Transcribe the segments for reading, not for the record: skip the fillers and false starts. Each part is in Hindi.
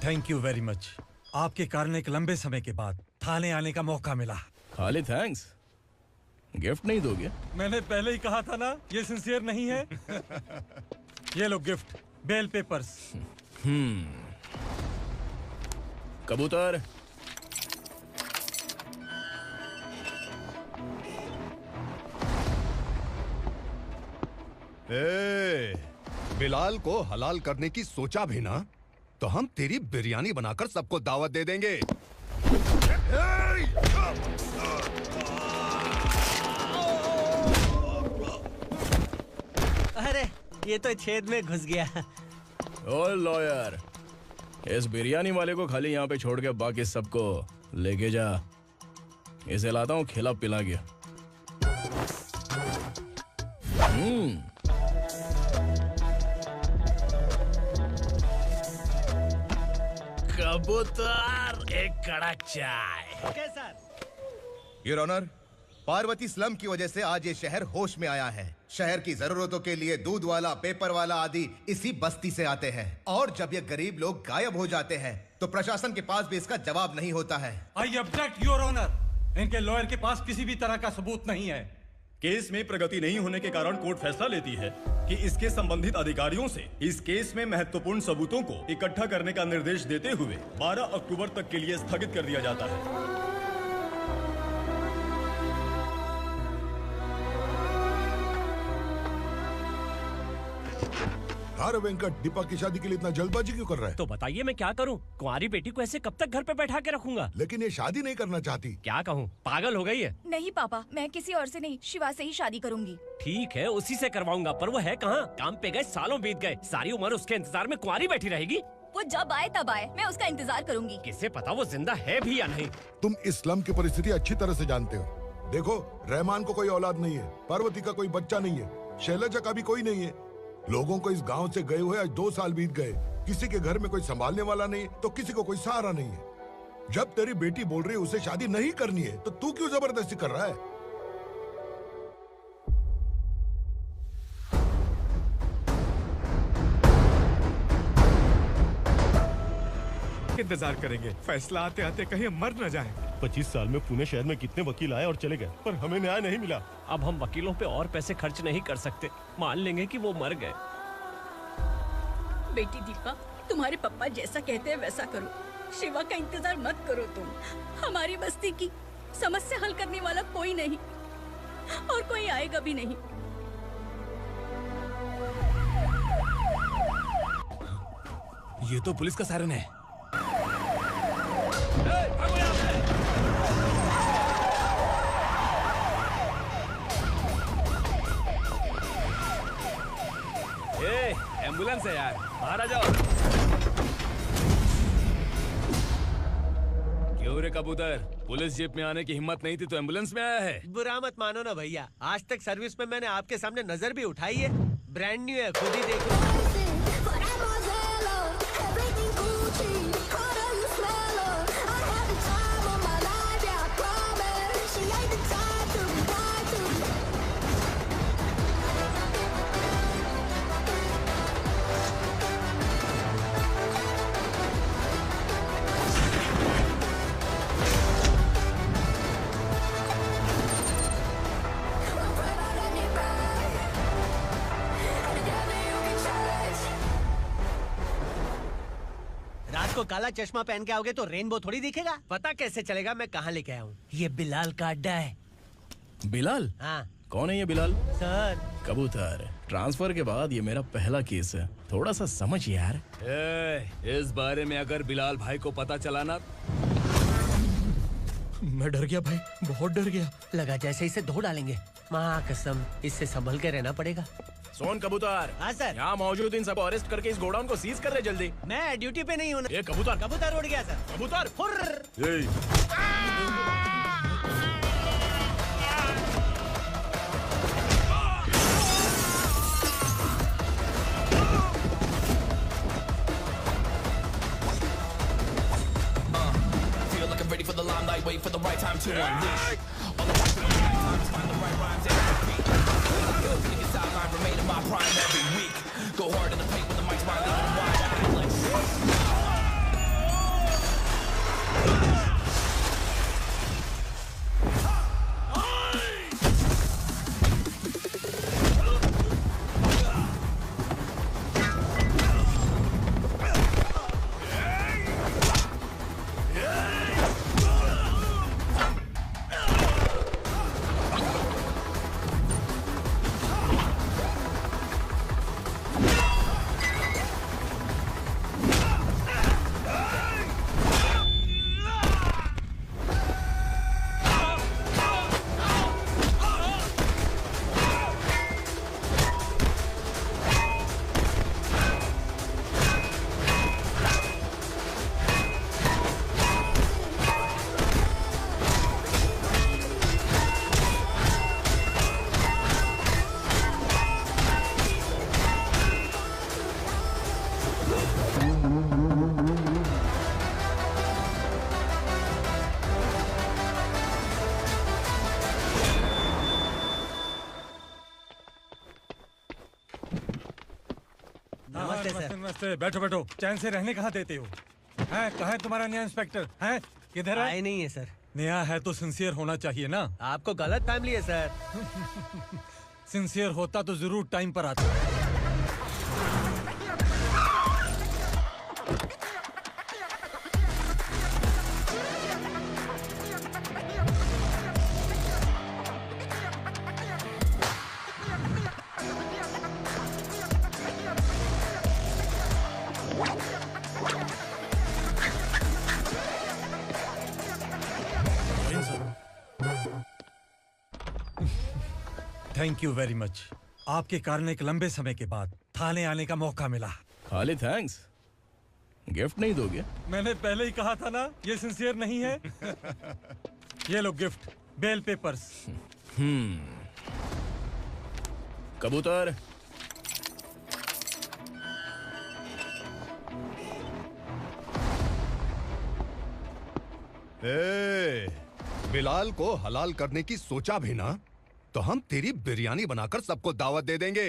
Thank you very much. आपके कारण एक लंबे समय के बाद थाने आने का मौका मिला। खाली थैंक्स, गिफ्ट नहीं दोगे? मैंने पहले ही कहा था ना, ये सिंसियर नहीं है। ये लो गिफ्ट, बेल पेपर्स। कबूतर, बिलाल को हलाल करने की सोचा भी ना, तो हम तेरी बिरयानी बनाकर सबको दावत दे देंगे। अरे ये तो छेद में घुस गया। ओ लॉयर, इस बिरयानी वाले को खाली यहाँ पे छोड़ के बाकी सबको लेके जा। इसे लाता हूँ खिला पिला के। कबूतर, एक कड़क चाय। Okay sir. Your honour, Parvati slum की वजह से आज ये शहर होश में आया है। शहर की जरूरतों के लिए दूध वाला, पेपर वाला आदि इसी बस्ती से आते हैं, और जब ये गरीब लोग गायब हो जाते हैं तो प्रशासन के पास भी इसका जवाब नहीं होता है। I object your honour. इनके लॉयर के पास किसी भी तरह का सबूत नहीं है। केस में प्रगति नहीं होने के कारण कोर्ट फैसला लेती है कि इसके संबंधित अधिकारियों से इस केस में महत्वपूर्ण सबूतों को इकट्ठा करने का निर्देश देते हुए 12 अक्टूबर तक के लिए स्थगित कर दिया जाता है। अरे वेंकट, दीपक की शादी के लिए इतना जल्दबाजी क्यों कर रहा है? तो बताइए मैं क्या करूं? कुंवारी बेटी को ऐसे कब तक घर पे बैठा के रखूंगा? लेकिन ये शादी नहीं करना चाहती। क्या कहूं, पागल हो गई है। नहीं पापा, मैं किसी और से नहीं, शिवा से ही शादी करूंगी। ठीक है, उसी से करवाऊंगा, पर वो है कहाँ? काम पे गए, सालों बीत गए, सारी उम्र उसके इंतजार में कुंवारी बैठी रहेगी। वो जब आए तब आए, मैं उसका इंतजार करूंगी। किसे पता वो जिंदा है भी या नहीं। तुम इस्लाम की परिस्थिति अच्छी तरह से जानते हो। देखो, रहमान को कोई औलाद नहीं है, पार्वती का कोई बच्चा नहीं है, शैलजा का भी कोई नहीं है। लोगों को इस गांव से गए हुए आज 2 साल बीत गए। किसी के घर में कोई संभालने वाला नहीं, तो किसी को कोई सहारा नहीं है। जब तेरी बेटी बोल रही है उसे शादी नहीं करनी है, तो तू क्यों जबरदस्ती कर रहा है? इंतजार करेंगे, फैसला आते आते कहीं मर न जाए। 25 साल में पुणे शहर में कितने वकील आए और चले गए, पर हमें न्याय नहीं मिला। अब हम वकीलों पे और पैसे खर्च नहीं कर सकते। मान लेंगे कि वो मर गए। बेटी दीपा, तुम्हारे पापा जैसा कहते हैं वैसा करो। शिवा का इंतजार मत करो तुम। हमारी बस्ती की समस्या हल करने वाला कोई नहीं, और कोई आएगा भी नहीं। ये तो पुलिस का सायरन है। एम्बुलेंस है यार, बाहर आ जाओ। क्यों रे कबूतर, पुलिस जीप में आने की हिम्मत नहीं थी तो एम्बुलेंस में आया है? बुरा मत मानो ना भैया, आज तक सर्विस में मैंने आपके सामने नजर भी उठाई है। ब्रांड न्यू है, खुद ही देखो। को काला चश्मा पहन के आओगे तो रेनबो थोड़ी दिखेगा। पता कैसे चलेगा मैं कहाँ लेके आया हूँ? ये बिलाल का अड्डा है। बिलाल? हाँ। कौन है ये बिलाल? सर। कबूतर, ट्रांसफर के बाद ये मेरा पहला केस है, थोड़ा सा समझ यार। इस बारे में अगर बिलाल भाई को पता चला ना। मैं डर गया भाई, बहुत डर गया। लगा जैसे इसे धो डालेंगे। माँ कसम, इससे संभल के रहना पड़ेगा। सोन कबूतर। हाँ सर। यहाँ मौजूद इन सबको अरेस्ट करके इस गोडाउन को सीज कर रहे जल्दी। मैं ड्यूटी पे नहीं हूँ। ये कबूतर। कबूतर उड़ गया सर। कबूतर। Ready for the limelight, wait for the right time to unleash. All the time to find the right rhymes and beat. Ill nigga sideline, remain in my prime every week. Go hard in the paint with the mic's wide, leaving them wide. I can flex. नमस्ते, बैठो बैठो। चैन से रहने कहाँ देते हो? हैं, कहाँ है तुम्हारा नया इंस्पेक्टर? हैं, किधर है? आए नहीं है सर। नया है तो सिंसियर होना चाहिए ना। आपको गलत फैमिली है सर। सिंसियर होता तो जरूर टाइम पर आता। Thank you very much. आपके कारण एक लंबे समय के बाद थाने आने का मौका मिला। खाली थैंक्स, गिफ्ट नहीं दोगे? मैंने पहले ही कहा था ना, ये सिंसियर नहीं है। ये लो गिफ्ट, बेल पेपर्स। कबूतर। बिलाल को हलाल करने की सोचा भी ना, तो हम तेरी बिरयानी बनाकर सबको दावत दे देंगे।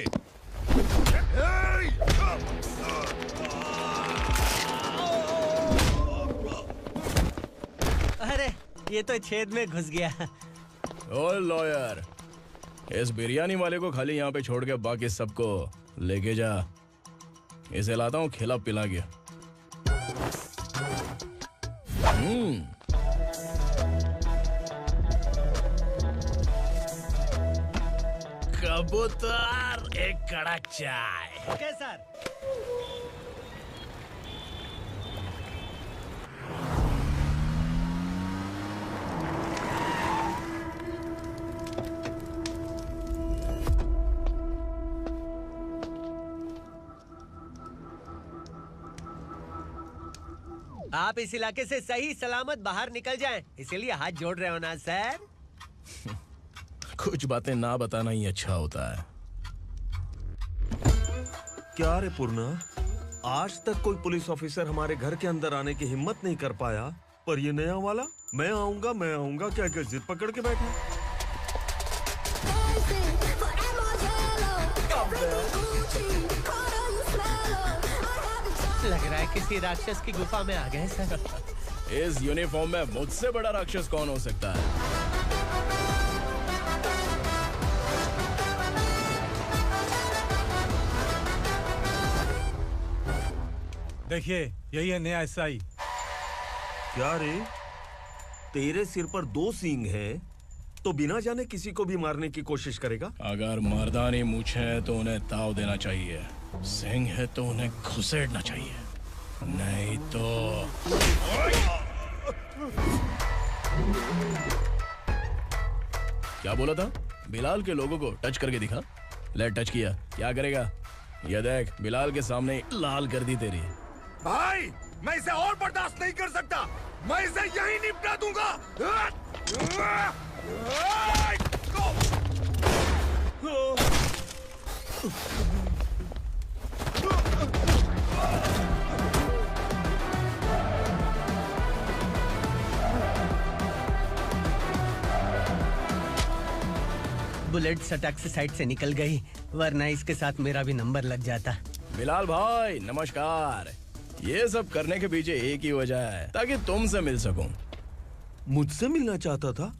अरे ये तो छेद में घुस गया। ओ लॉयर, इस बिरयानी वाले को खाली यहाँ पे छोड़ के बाकी सबको लेके जा। इसे लाता हूँ खिला पिला के। कबूतर, एक कड़क चाय। Okay sir. आप इस इलाके से सही सलामत बाहर निकल जाएं, इसीलिए हाथ जोड़ रहे हो ना सर। कुछ बातें ना बताना ही अच्छा होता है। क्या रे पूर्णा, आज तक कोई पुलिस ऑफिसर हमारे घर के अंदर आने की हिम्मत नहीं कर पाया, पर ये नया वाला मैं आऊंगा क्या क्या जिद पकड़ के बैठा। लग रहा है किसी राक्षस की गुफा में आ गए सर। इस यूनिफॉर्म में मुझसे बड़ा राक्षस कौन हो सकता है? देखिए, यही है नया एसआई। क्या रे, तेरे सिर पर 2 सींग है तो बिना जाने किसी को भी मारने की कोशिश करेगा? अगर मर्दानी मूंछ है तो उन्हें ताव देना चाहिए, सिंह है तो उन्हें घुसेड़ना चाहिए, नहीं तो। क्या बोला था? बिलाल के लोगों को टच करके दिखा। ले टच किया, क्या करेगा? ये देख, बिलाल के सामने लाल कर दी तेरी। भाई, मैं इसे और बर्दाश्त नहीं कर सकता, मैं इसे यहीं निपटा दूंगा। बुलेट सटक से साइड से निकल गई, वरना इसके साथ मेरा भी नंबर लग जाता। बिलाल भाई नमस्कार। ये सब करने के पीछे एक ही वजह है, ताकि तुमसे मिल सकूं। मुझसे मिलना चाहता था?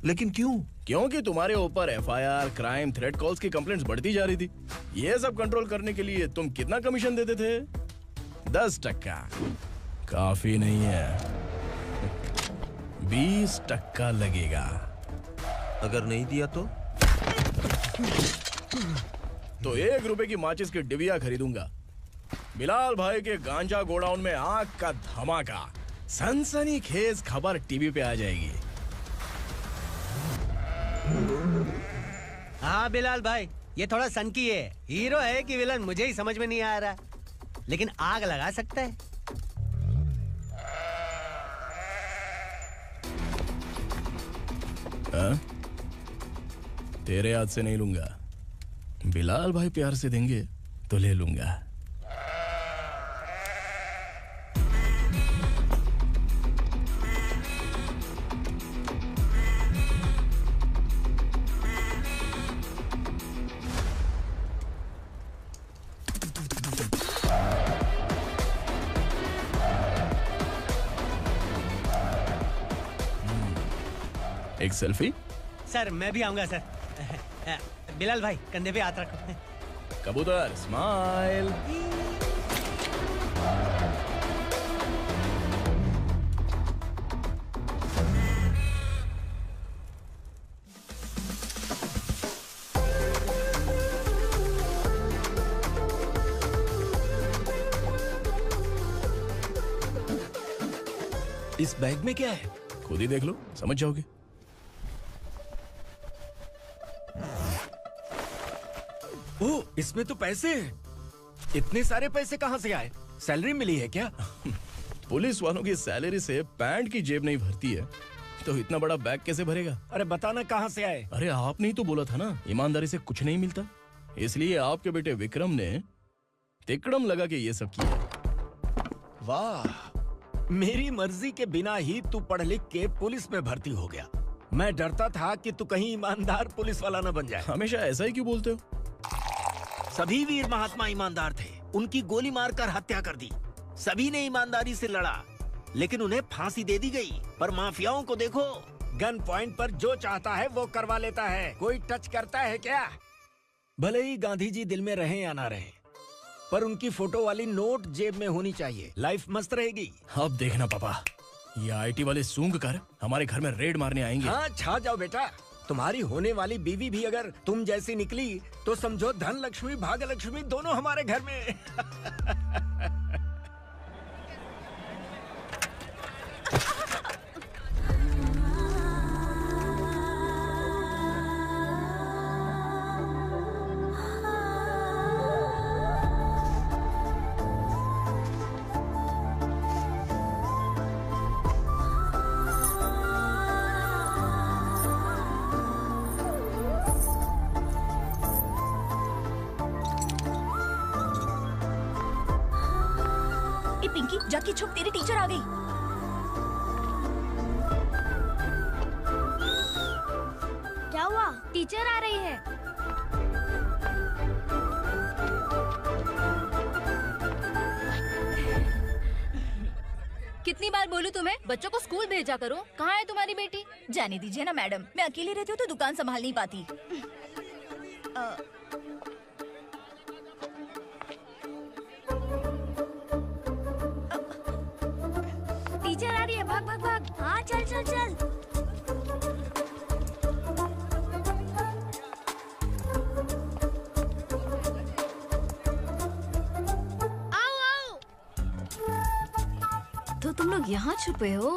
लेकिन क्यों? क्योंकि तुम्हारे ऊपर एफआईआर, क्राइम, थ्रेट कॉल्स की कंप्लेंट्स बढ़ती जा रही थी। ये सब कंट्रोल करने के लिए तुम कितना कमीशन देते थे? 10%। काफी नहीं है, 20% लगेगा। अगर नहीं दिया तो 1 रुपए की माचिस की डिबिया खरीदूंगा। बिलाल भाई के गांजा गोडाउन में आग का धमाका, सनसनीखेज खबर टीवी पे आ जाएगी। हाँ बिलाल भाई, ये थोड़ा सनकी है। हीरो है कि विलन मुझे ही समझ में नहीं आ रहा, लेकिन आग लगा सकता है। तेरे हाथ से नहीं लूंगा, बिलाल भाई प्यार से देंगे तो ले लूंगा। एक सेल्फी? सर मैं भी आऊंगा सर। बिलाल भाई कंधे पे हाथ रखो। कबूतर स्माइल। इस बैग में क्या है? खुद ही देख लो, समझ जाओगे। ओह, इसमें तो पैसे हैं। इतने सारे पैसे कहाँ से आए? सैलरी मिली है क्या? पुलिस वालों की सैलरी से पैंट की जेब नहीं भरती है, तो इतना बड़ा बैग कैसे भरेगा? अरे बताना कहाँ से आए? अरे आपने ही तो बोला था ना, ईमानदारी से कुछ नहीं मिलता, इसलिए आपके बेटे विक्रम ने तिकड़म लगा के ये सब किया। वाह, मेरी मर्जी के बिना ही तू पढ़ लिख के पुलिस में भर्ती हो गया। मैं डरता था कि तू कहीं ईमानदार पुलिस वाला न बन जाए। हमेशा ऐसा ही क्यों बोलते हो? सभी वीर महात्मा ईमानदार थे, उनकी गोली मारकर हत्या कर दी। सभी ने ईमानदारी से लड़ा, लेकिन उन्हें फांसी दे दी गई। पर माफियाओं को देखो, गन पॉइंट पर जो चाहता है वो करवा लेता है। कोई टच करता है क्या? भले ही गांधी जी दिल में रहे या ना रहे, पर उनकी फोटो वाली नोट जेब में होनी चाहिए। लाइफ मस्त रहेगी। अब देखना पापा, ये आईटी वाले सूंघ कर हमारे घर में रेड मारने आएंगे। हाँ, छा जाओ बेटा। तुम्हारी होने वाली बीवी भी अगर तुम जैसी निकली तो समझो धन लक्ष्मी भाग्य लक्ष्मी दोनों हमारे घर में। पिंकी जाके छुप, तेरी टीचर आ गई। क्या हुआ? टीचर आ रही है। कितनी बार बोलूं तुम्हें, बच्चों को स्कूल भेजा करो। कहाँ है तुम्हारी बेटी? जाने दीजिए ना मैडम, मैं अकेली रहती हूँ तो दुकान संभाल नहीं पाती। टीचर आ रही है, भाग भाग भाग। हाँ चल चल चल। आओ आओ। तो तुम लोग यहाँ छुपे हो?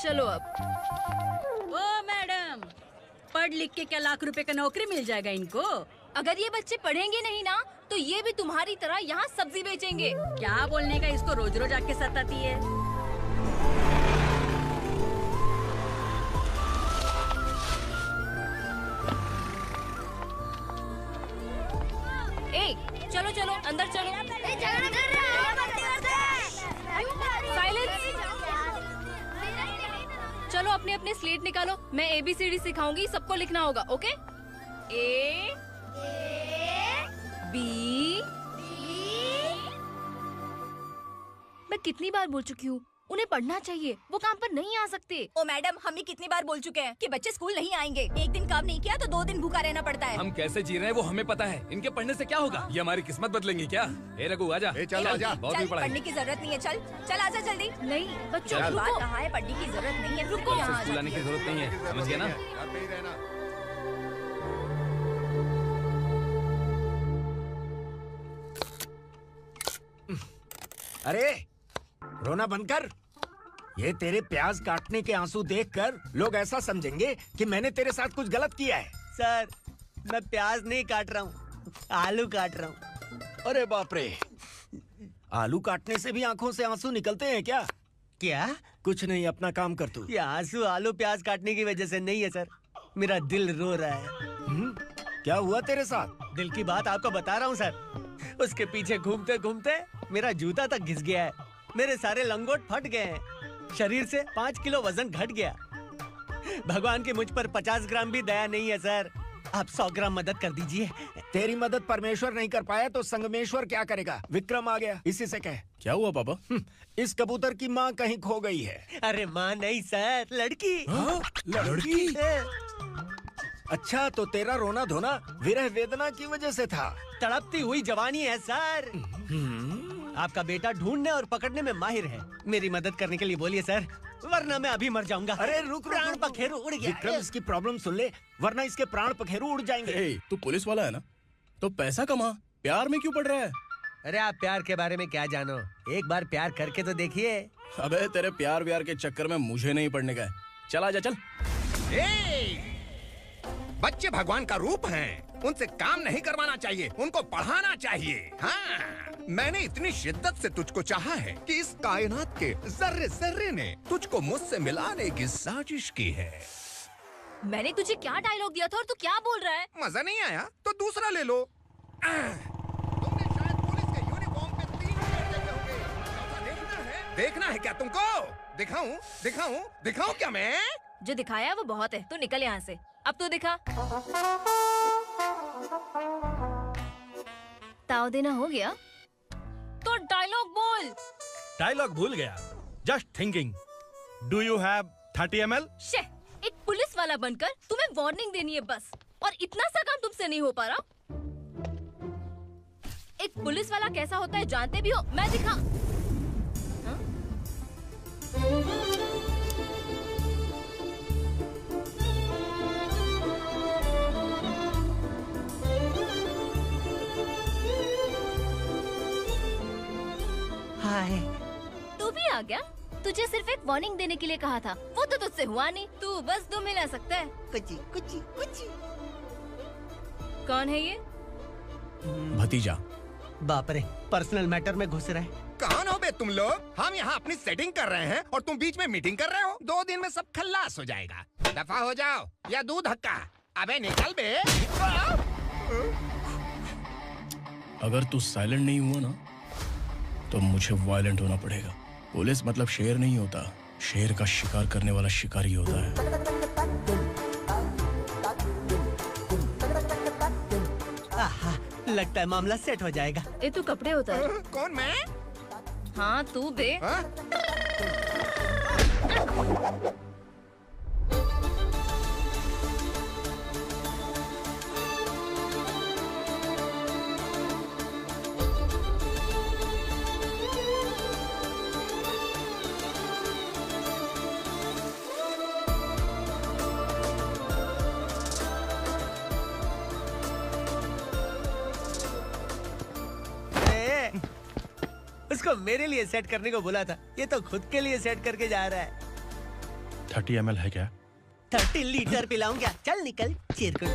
चलो अब। ओ मैडम, पढ़ लिख के क्या लाख रुपए का नौकरी मिल जाएगा इनको? अगर ये बच्चे पढ़ेंगे नहीं ना, तो ये भी तुम्हारी तरह यहाँ सब्जी बेचेंगे। क्या बोलने का, इसको रोज रोज आके सताती है। ए, चलो चलो अंदर चलो। साइलेंस। चलो अपने अपने स्लेट निकालो, मैं ABCD सिखाऊंगी, सबको लिखना होगा। ओके? A B। मैं कितनी बार बोल चुकी हूँ, उन्हें पढ़ना चाहिए, वो काम पर नहीं आ सकते। ओ मैडम, हम भी कितनी बार बोल चुके हैं कि बच्चे स्कूल नहीं आएंगे। एक दिन काम नहीं किया तो 2 दिन भूखा रहना पड़ता है। हम कैसे जी रहे हैं वो हमें पता है, इनके पढ़ने से क्या होगा? ये हमारी किस्मत बदलेंगी क्या? ए रघु आजा। चल आजा। बहुत भी पढ़ाई। पढ़ने की जरूरत नहीं है, चल चल आजा जल्दी। नहीं बच्चों, चल। बात कहा है, पढ़ने की जरूरत नहीं है, रुको यहाँ। स्कूल आने की जरूरत नहीं है, समझ गया ना? घर पे ही रहना। अरे रोना बंद कर। ये तेरे प्याज काटने के आंसू देखकर लोग ऐसा समझेंगे कि मैंने तेरे साथ कुछ गलत किया है। सर, मैं प्याज नहीं काट रहा हूँ, आलू काट रहा हूँ। अरे बाप रे, आलू काटने से भी आंखों से आंसू निकलते हैं क्या? क्या? कुछ नहीं, अपना काम कर तू। ये आंसू आलू प्याज काटने की वजह से नहीं है सर, मेरा दिल रो रहा है। क्या हुआ तेरे साथ? दिल की बात आपको बता रहा हूँ सर। उसके पीछे घूमते घूमते मेरा जूता तक घिस गया है, मेरे सारे लंगोट फट गए हैं, शरीर से 5 किलो वजन घट गया। भगवान की मुझ पर 50 ग्राम भी दया नहीं है सर। आप 100 ग्राम मदद कर दीजिए। तेरी मदद परमेश्वर नहीं कर पाया तो संगमेश्वर क्या करेगा? विक्रम आ गया, इसी से कह। क्या हुआ पापा? इस कबूतर की माँ कहीं खो गई है। अरे माँ नहीं सर, लड़की। लड़की? अच्छा, तो तेरा रोना धोना विरह वेदना की वजह से था। तड़पती हुई जवानी है सर। आपका बेटा ढूंढने और पकड़ने में माहिर है। मेरी मदद करने के लिए बोलिए सर, वरना मैं अभी मर जाऊंगा। अरे रुक, प्राण पखेरु उड़ गया। विक्रम, इसकी प्रॉब्लम सुन ले, वरना इसके प्राण पखेरु उड़ जाएंगे। तू पुलिस वाला है ना, तो पैसा कमा, प्यार में क्यों पड़ रहा है? अरे आप प्यार के बारे में क्या जानो, एक बार प्यार करके तो देखिए। अबे तेरे प्यार व्यार के चक्कर में मुझे नहीं पड़ने का है। चल आजा चल। बच्चे भगवान का रूप हैं, उनसे काम नहीं करवाना चाहिए, उनको पढ़ाना चाहिए। हाँ, मैंने इतनी शिद्दत से तुझको चाहा है कि इस कायनात के जर्रे जर्रे ने तुझको मुझसे मिलाने की साजिश की है। मैंने तुझे क्या डायलॉग दिया था और तू क्या बोल रहा है? मजा नहीं आया तो दूसरा ले लो। तुमने शायद पुलिस के यूनिफॉर्म पे 3 शेर देखे होंगे। देखना है क्या तुमको? दिखाऊं दिखाऊं दिखाऊं क्या मैं? जो दिखाया वो बहुत है, तू निकल यहाँ से। अब तू दिखा। ताव देना हो गया तो डायलॉग बोल। डायलॉग भूल गया। Just thinking. Do you have 30 ml? एक पुलिस वाला बनकर तुम्हें वार्निंग देनी है बस, और इतना सा काम तुमसे नहीं हो पा रहा। एक पुलिस वाला कैसा होता है जानते भी हो? मैं दिखा। हाय, तू भी आ गया? तुझे सिर्फ एक वार्निंग देने के लिए कहा था, वो तो तुझसे हुआ नहीं। तू बस 2 मिला सकता है। कुछ कुछ कुछ। कौन है ये? भतीजा। बाप रे, पर्सनल मैटर में घुस रहे। कौन हो बे तुम लोग? हम यहाँ अपनी सेटिंग कर रहे हैं और तुम बीच में मीटिंग कर रहे हो। 2 दिन में सब खल्लास हो जाएगा। दफा हो जाओ या दूध हक्का। अबे निकल बे। अगर तू साइलेंट नहीं हुआ ना तो मुझे वायलेंट होना पड़ेगा। पुलिस मतलब शेर नहीं होता, शेर का शिकार करने वाला शिकारी होता है। आहा, लगता है मामला सेट हो जाएगा। ये तू कपड़े उतार। कौन मैं? हाँ तू बे। उसको मेरे लिए सेट करने को बोला था, ये तो खुद के लिए सेट करके जा रहा है। 30 ml है क्या? 30 लीटर पिलाऊं क्या? चल निकल चिरकुट।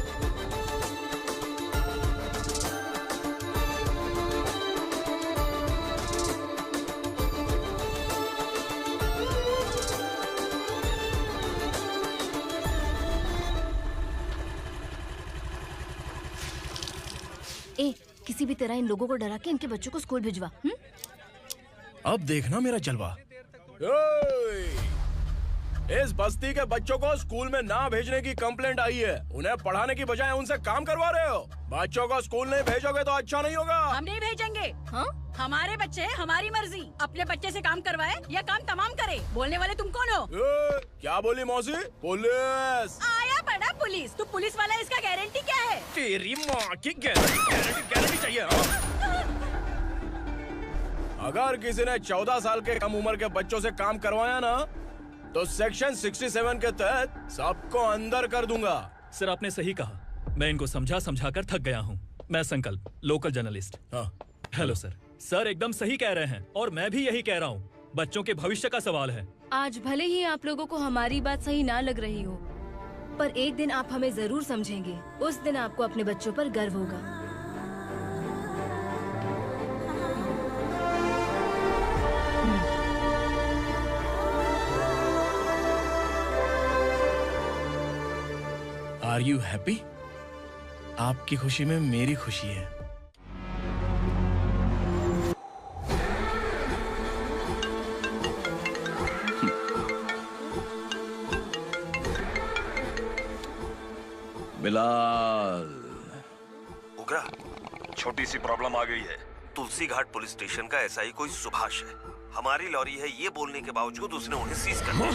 किसी भी तरह इन लोगों को डरा के इनके बच्चों को स्कूल भिजवा। अब देखना मेरा जलवा। इस बस्ती के बच्चों को स्कूल में ना भेजने की कंप्लेंट आई है। उन्हें पढ़ाने की बजाय उनसे काम करवा रहे हो। बच्चों को स्कूल नहीं भेजोगे तो अच्छा नहीं होगा। हम नहीं भेजेंगे। हाँ? हमारे बच्चे हमारी मर्जी। अपने बच्चे से काम करवाए या काम तमाम करे। बोलने वाले तुम कौन हो? क्या बोली मौसी? पुलिस आया पड़ा पुलिस। तू पुलिस वाला, इसका गारंटी क्या है? तेरी माँ की गारंटी चाहिए। अगर किसी ने 14 साल के कम उम्र के बच्चों से काम करवाया ना तो सेक्शन 67 के तहत सबको अंदर कर दूंगा। सर आपने सही कहा। मैं इनको समझा कर थक गया हूँ। मैं संकल्प, local journalist. Hello sir. Sir एकदम सही कह रहे हैं और मैं भी यही कह रहा हूँ। बच्चों के भविष्य का सवाल है। आज भले ही आप लोगों को हमारी बात सही ना लग रही हो, पर एक दिन आप हमें जरूर समझेंगे। उस दिन आपको अपने बच्चों पर गर्व होगा। Are you happy? आपकी खुशी में मेरी खुशी है। बिलाल, उगरा, छोटी सी प्रॉब्लम आ गई है। तुलसी घाट पुलिस स्टेशन का एसआई कोई सुभाष है। हमारी लॉरी है ये बोलने के बावजूद उसने उन्हें सीज कर दिया।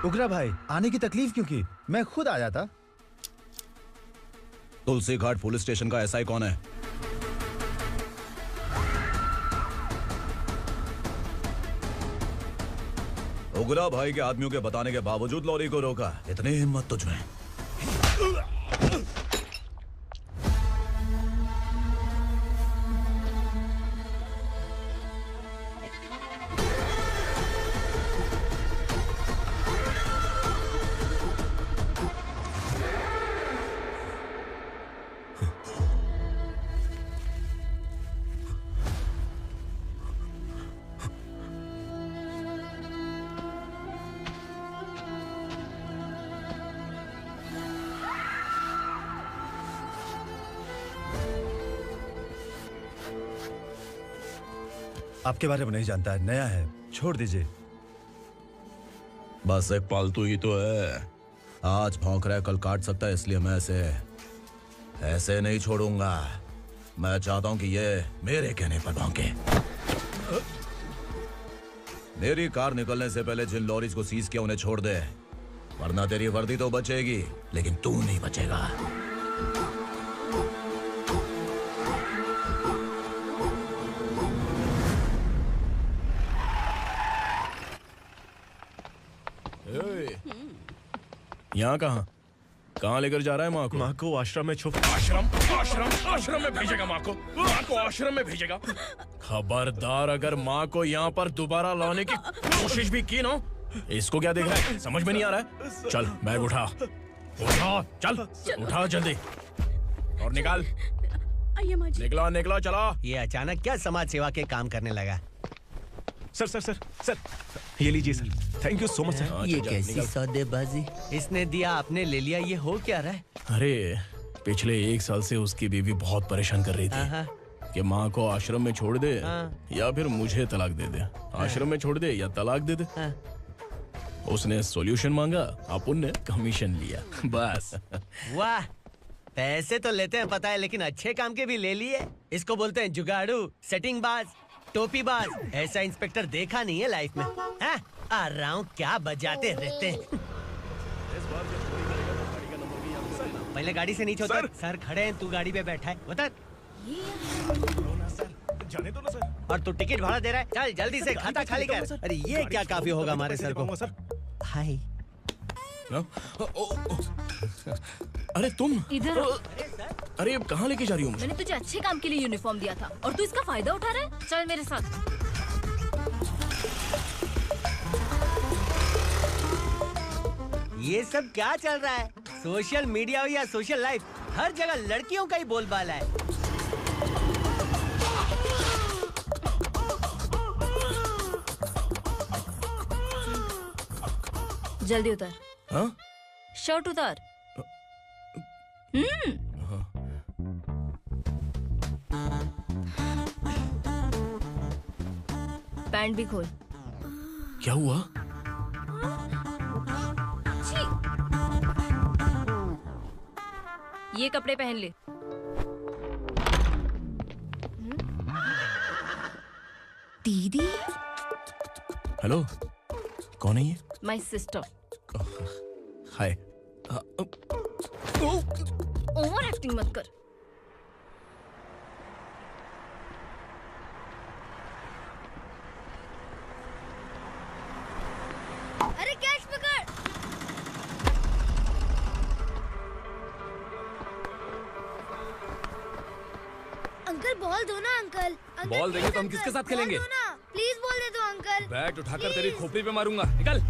उगरा भाई, आने की तकलीफ क्यों की? मैं खुद आ जाता। तुलसी घाट पुलिस स्टेशन का एसआई कौन है? उगरा भाई के आदमियों के बताने के बावजूद लॉरी को रोका। इतनी हिम्मत तुझमें? आपके बारे में नहीं जानता है, नया है, छोड़ दीजिए। बस एक पालतू ही तो है। आज भौंक रहा है, कल काट सकता है, इसलिए मैं ऐसे नहीं छोड़ूंगा। मैं चाहता हूं कि ये मेरे कहने पर भौंके। मेरी कार निकलने से पहले जिन लॉरीज को सीज किया उन्हें छोड़ दे, वरना तेरी वर्दी तो बचेगी लेकिन तू नहीं बचेगा। यहाँ कहाँ लेकर जा रहा है माँ को? माँ को आश्रम में छुप। आश्रम में भेजेगा माँ को? माँ को आश्रम में भेजेगा? खबरदार, अगर माँ को यहाँ पर दोबारा लाने की कोशिश भी की ना। इसको क्या देख रहा है, समझ में नहीं आ रहा है? चल बैग उठा, चल उठा जल्दी और निकाल। निकला चला। ये अचानक क्या समाज सेवा के काम करने लगा? सर, ये लीजिए sir. Thank you so much sir. ये कैसी सौदेबाजी? इसने दिया, आपने ले लिया, ये हो क्या रहा है? अरे पिछले 1 साल से उसकी बीवी बहुत परेशान कर रही थी कि माँ को आश्रम में छोड़ दे या फिर मुझे तलाक दे दे। आश्रम में छोड़ दे या तलाक दे दे। उसने सॉल्यूशन मांगा, अपन ने कमीशन लिया, बस। वाह, पैसे तो लेते हैं पता है, लेकिन अच्छे काम के भी ले लिए। इसको बोलते हैं जुगाड़ू, सेटिंग बाज, टोपी बाज। ऐसा इंस्पेक्टर देखा नहीं है लाइफ में। हाँ? आ रहा हूँ, क्या बजाते रहते हैं। पहले गाड़ी से नीचे उतर। सर खड़े हैं, तू गाड़ी पे बैठा है, उतर। जाने दो ना सर। और तू टिकट भाड़ा दे रहा है, चल जल्दी से खाता खाली कर। अरे ये क्या काफी होगा हमारे सर को। हाय। अरे तुम इधर। अरे कहाँ लेके जा रही हो? मैंने तुझे अच्छे काम के लिए यूनिफॉर्म दिया था और तू इसका फायदा उठा रहा है। चल मेरे साथ। ये सब क्या चल रहा है? सोशल मीडिया हो या सोशल लाइफ, हर जगह लड़कियों का ही बोलबाला है। जल्दी उतर। हाँ? शर्ट उतार। पैंट भी खोल। क्या हुआ? ये कपड़े पहन ले। दीदी। हेलो, कौन है ये? My sister. Hi. Over acting मत कर। अरे कैच पकड़। अंकल बॉल दो ना अंकल। बॉल देंगे तो हम किसके साथ खेलेंगे? प्लीज बॉल दे दो अंकल। बैट उठाकर तेरी खोपड़ी पे मारूंगा, निकल।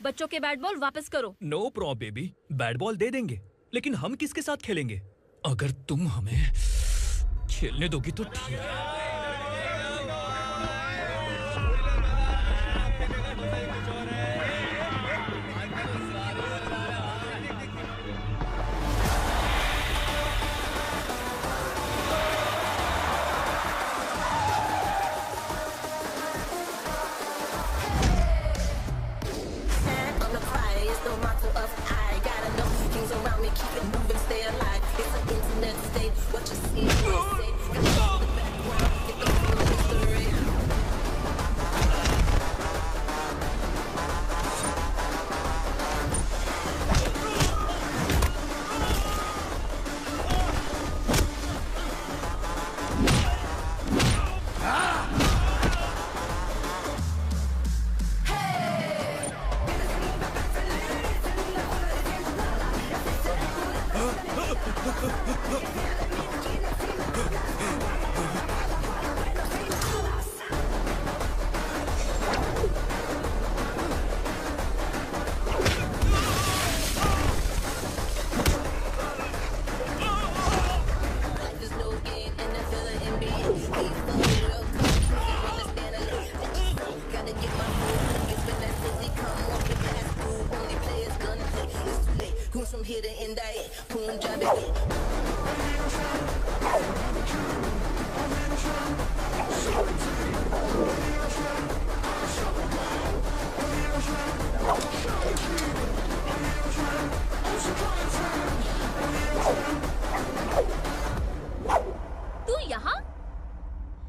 बच्चों के बैट बॉल वापस करो। No problem baby, bat ball दे देंगे, लेकिन हम किसके साथ खेलेंगे? अगर तुम हमें खेलने दोगी तो ठीक है।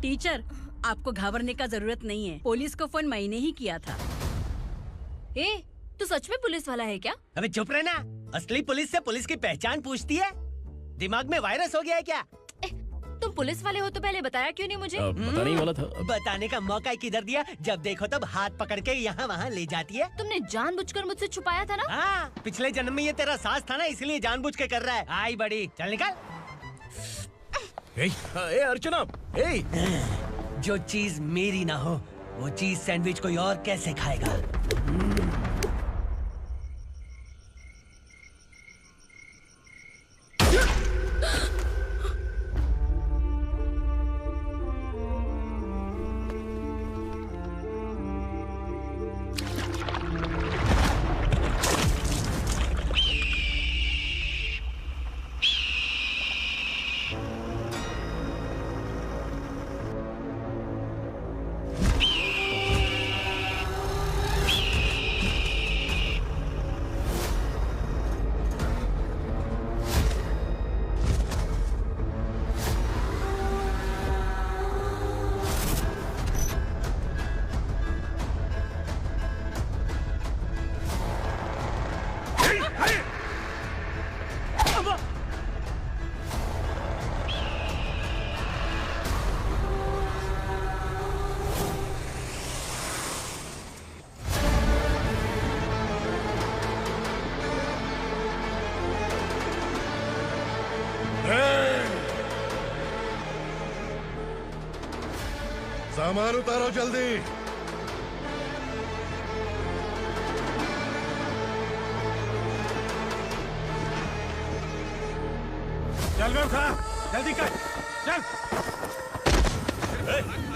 टीचर, आपको घबराने का जरूरत नहीं है। पुलिस को फोन मैंने ही किया था। ए, तू सच में पुलिस वाला है क्या? अबे चुप रहना। असली पुलिस से पुलिस की पहचान पूछती है? दिमाग में वायरस हो गया है क्या? तुम पुलिस वाले हो तो पहले बताया क्यों नहीं मुझे? बताने ही वाला था। बताने का मौका किधर दिया? जब देखो तब हाथ पकड़ के यहाँ वहाँ ले जाती है। तुमने जानबूझकर मुझसे छुपाया था ना? हाँ, पिछले जन्म में ये तेरा सास था ना, इसलिए जानबूझ के कर रहा है। आई बड़ी, चल निकल। ए अर्चना, जो चीज मेरी ना हो वो चीज सैंडविच कोई और कैसे खाएगा? सामान उतारो जल्दी। चल बे उठा, जल्दी कर, चल।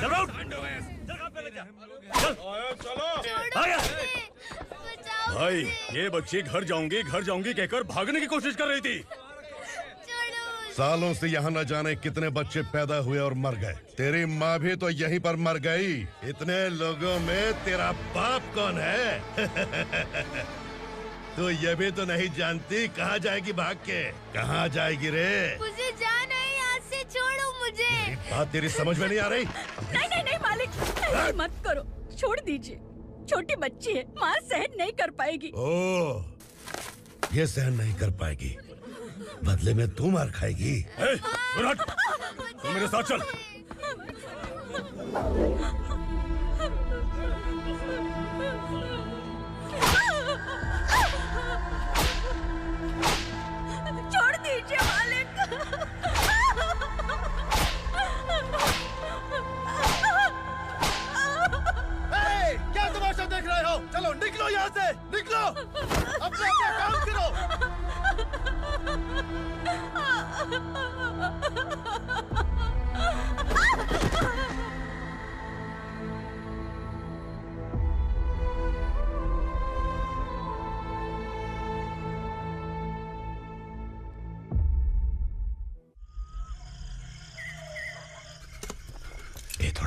चल उठ। चलो। भाई, ये बच्ची घर जाऊंगी कहकर भागने की कोशिश कर रही थी। सालों से यहाँ न जाने कितने बच्चे पैदा हुए और मर गए। तेरी माँ भी तो यहीं पर मर गई। इतने लोगों में तेरा बाप कौन है? तो ये भी तो नहीं जानती कहाँ जाएगी भाग के? कहाँ जाएगी रे? मुझे जाना है, यहाँ से छोड़ो मुझे। बात तेरी समझ में नहीं आ रही? नहीं मालिक, ऐसे मत करो, छोड़ दीजिए। छोटी बच्ची है, माँ सहन नहीं कर पाएगी। ओह, ये सहन नहीं कर पाएगी, बदले में तू मार खाएगी। विराट, तू मेरे साथ चल। छोड़ दीजिए मालिक। क्या तमाशा देख रहे हो? चलो निकलो यहाँ से, निकलो। अपना काम करो।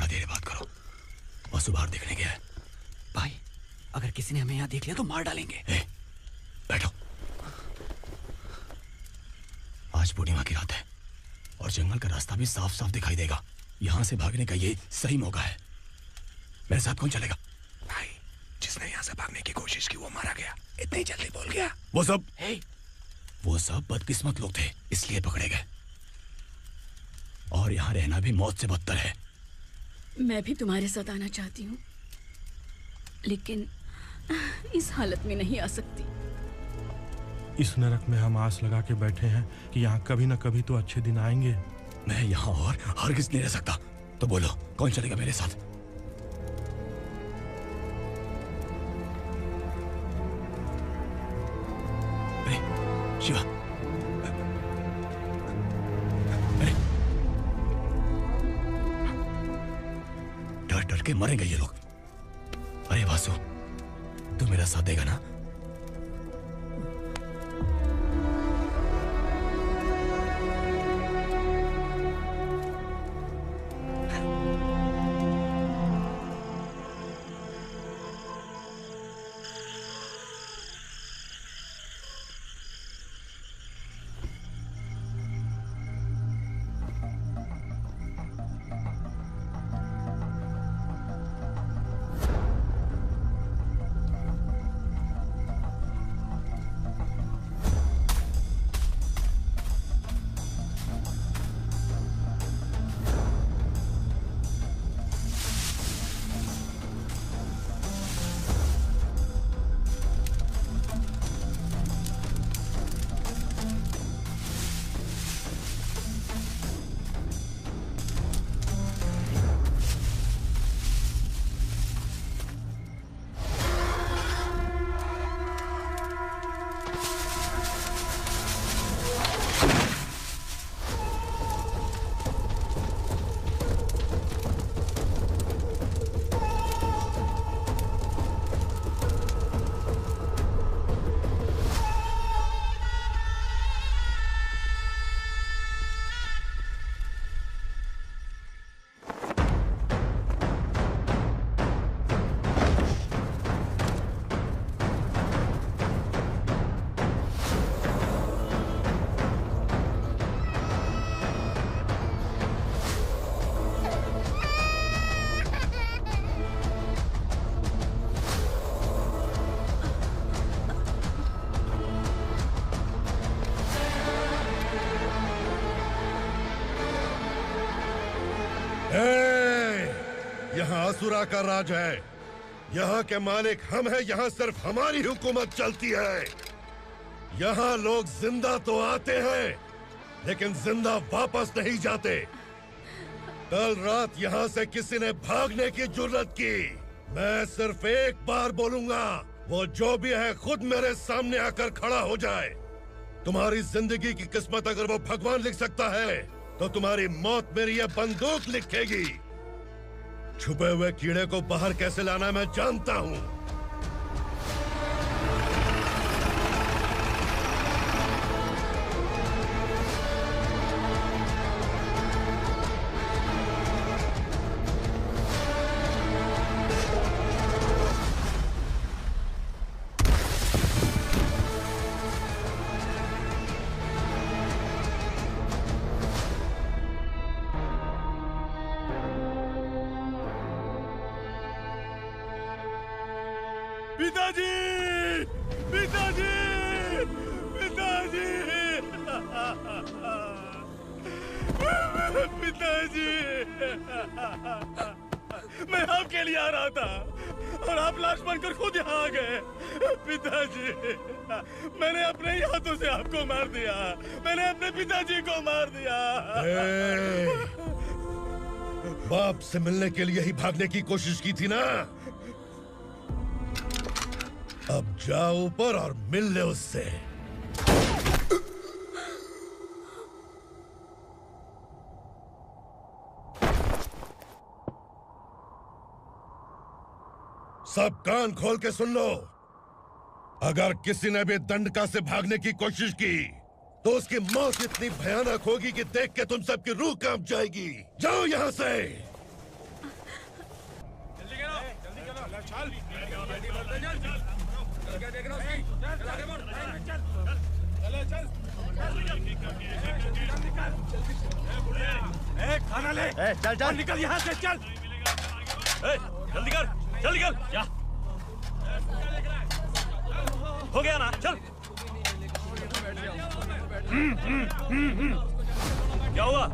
धीरे बात करो। वासु बाहर देखने गया है। भाई अगर किसी ने हमें यहाँ देख लिया तो मार डालेंगे। बैठो। आज पूर्णिमा की रात है और जंगल का रास्ता भी साफ साफ दिखाई देगा। यहाँ से भागने का ये सही मौका है। मेरे साथ कौन चलेगा? भाई जिसने यहाँ से भागने की कोशिश की वो मारा गया। इतनी जल्दी बोल गया। वो सब बदकिस्मत लोग थे, इसलिए पकड़े गए। और यहाँ रहना भी मौत से बदतर है। मैं भी तुम्हारे साथ आना चाहती हूँ, लेकिन इस हालत में नहीं आ सकती। इस नरक में हम आस लगा के बैठे हैं कि यहाँ कभी न कभी तो अच्छे दिन आएंगे। मैं यहाँ और हरगिज़ नहीं रह सकता। तो बोलो कौन चलेगा मेरे साथ? अरे शिवा, अरे डर डर के मरेंगे ये लोग। अरे वासु, तू मेरा साथ देगा ना? यहाँ असुरा का राज है। यहाँ के मालिक हम हैं। यहाँ सिर्फ हमारी हुकूमत चलती है। यहाँ लोग जिंदा तो आते हैं लेकिन जिंदा वापस नहीं जाते। कल रात यहाँ से किसी ने भागने की जुर्रत की, मैं सिर्फ एक बार बोलूंगा, वो जो भी है खुद मेरे सामने आकर खड़ा हो जाए। तुम्हारी जिंदगी की किस्मत अगर वो भगवान लिख सकता है तो तुम्हारी मौत मेरी ये बंदूक लिखेगी। छुपे हुए कीड़े को बाहर कैसे लाना मैं जानता हूँ। पिताजी, पिताजी, पिताजी, पिताजी, मैं आपके लिए आ रहा था और आप लाश बनकर खुद यहाँ आ गए। पिताजी, मैंने अपने ही हाथों से आपको मार दिया। मैंने अपने पिताजी को मार दिया। बाप से मिलने के लिए ही भागने की कोशिश की थी ना? अब जाओ ऊपर और मिल ले उससे। सब कान खोल के सुन लो। अगर किसी ने भी दंडका से भागने की कोशिश की तो उसकी मौत इतनी भयानक होगी कि देख के तुम सबकी रूह कांप जाएगी। जाओ यहां से। खाना ले। चल चल निकल यहाँ से, चल। जल्दी कर, चल निकल। क्या हो गया ना? चल। क्या हुआ?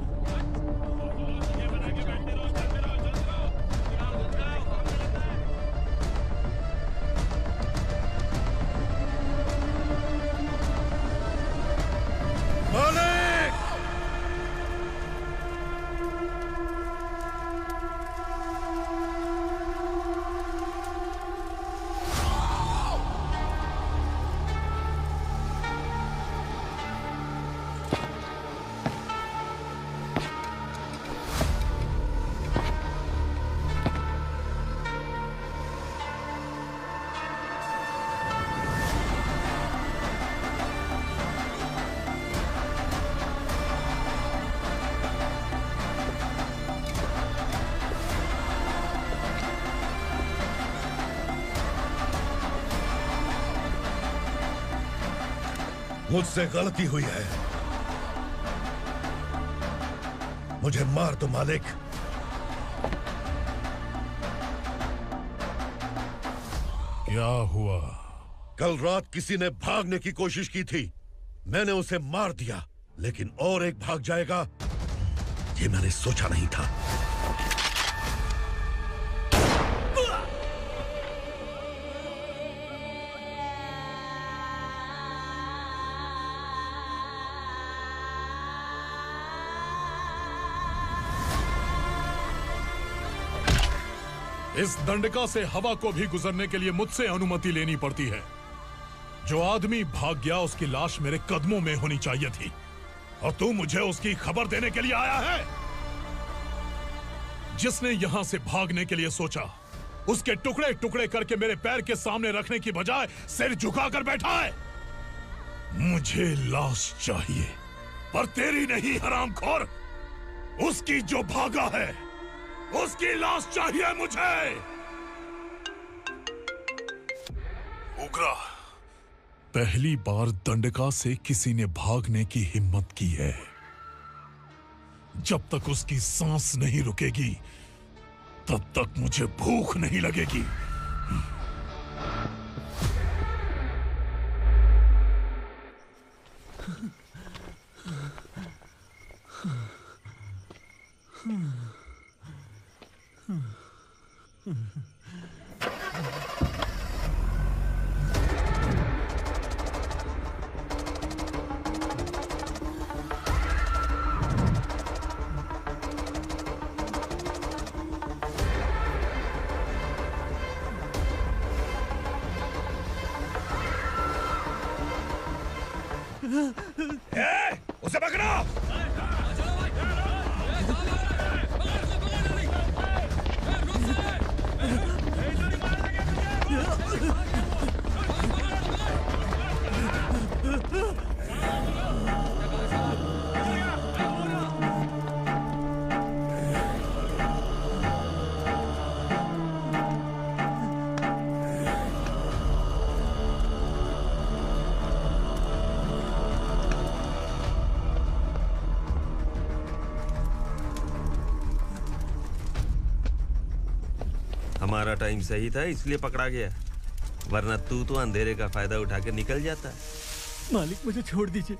मालिक! मुझसे गलती हुई है, मुझे मार दो मालिक। क्या हुआ? कल रात किसी ने भागने की कोशिश की थी, मैंने उसे मार दिया, लेकिन और एक भाग जाएगा ये मैंने सोचा नहीं था। इस दंडका से हवा को भी गुजरने के लिए मुझसे अनुमति लेनी पड़ती है। जो आदमी भाग गया उसकी लाश मेरे कदमों में होनी चाहिए थी, और तू मुझे उसकी खबर देने के लिए आया है। जिसने यहां से भागने के लिए सोचा, उसके टुकड़े टुकड़े करके मेरे पैर के सामने रखने की बजाय सिर झुकाकर बैठा है। मुझे लाश चाहिए, पर तेरी नहीं हरामखोर, उसकी जो भागा है उसकी लाश चाहिए मुझे। उग्रा, पहली बार दंडका से किसी ने भागने की हिम्मत की है। जब तक उसकी सांस नहीं रुकेगी तब तक मुझे भूख नहीं लगेगी। उसे पकड़ो! हमारा टाइम सही था इसलिए पकड़ा गया, वरना तू तो अंधेरे का फायदा उठा के निकल जाता। मालिक मुझे छोड़ दीजिए,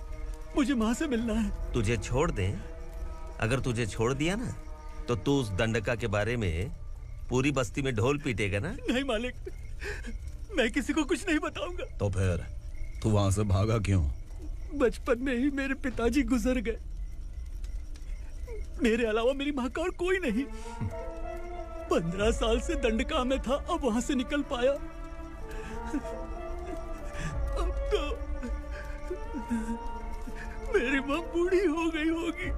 मुझे माँ से मिलना है। तुझे छोड़ दें? अगर तुझे छोड़ दिया ना तो तू उस दंडका के बारे में पूरी बस्ती में ढोल पीटेगा ना। नहीं मालिक, मैं किसी को कुछ नहीं बताऊंगा। तो फिर तू वहां से भागा क्यों? बचपन में ही मेरे पिताजी गुजर गए, मेरे अलावा मेरी माँ का और कोई नहीं। 15 साल से दंडका में था, अब वहां से निकल पाया। अब तो मेरी माँ बूढ़ी हो गई होगी।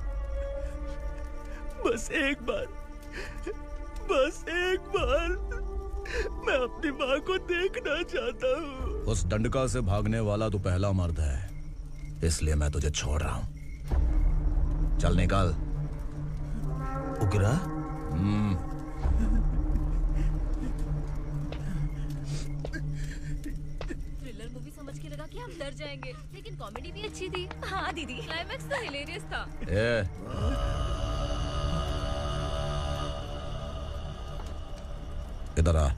बस एक बार मैं अपनी माँ को देखना चाहता हूँ। उस दंडका से भागने वाला तो पहला मर्द है, इसलिए मैं तुझे छोड़ रहा हूँ। चल निकल। उग्रा? जाएंगे। लेकिन कॉमेडी भी अच्छी थी। हाँ दीदी, क्लाइमैक्स तो हिलेरियस था। इधर आ।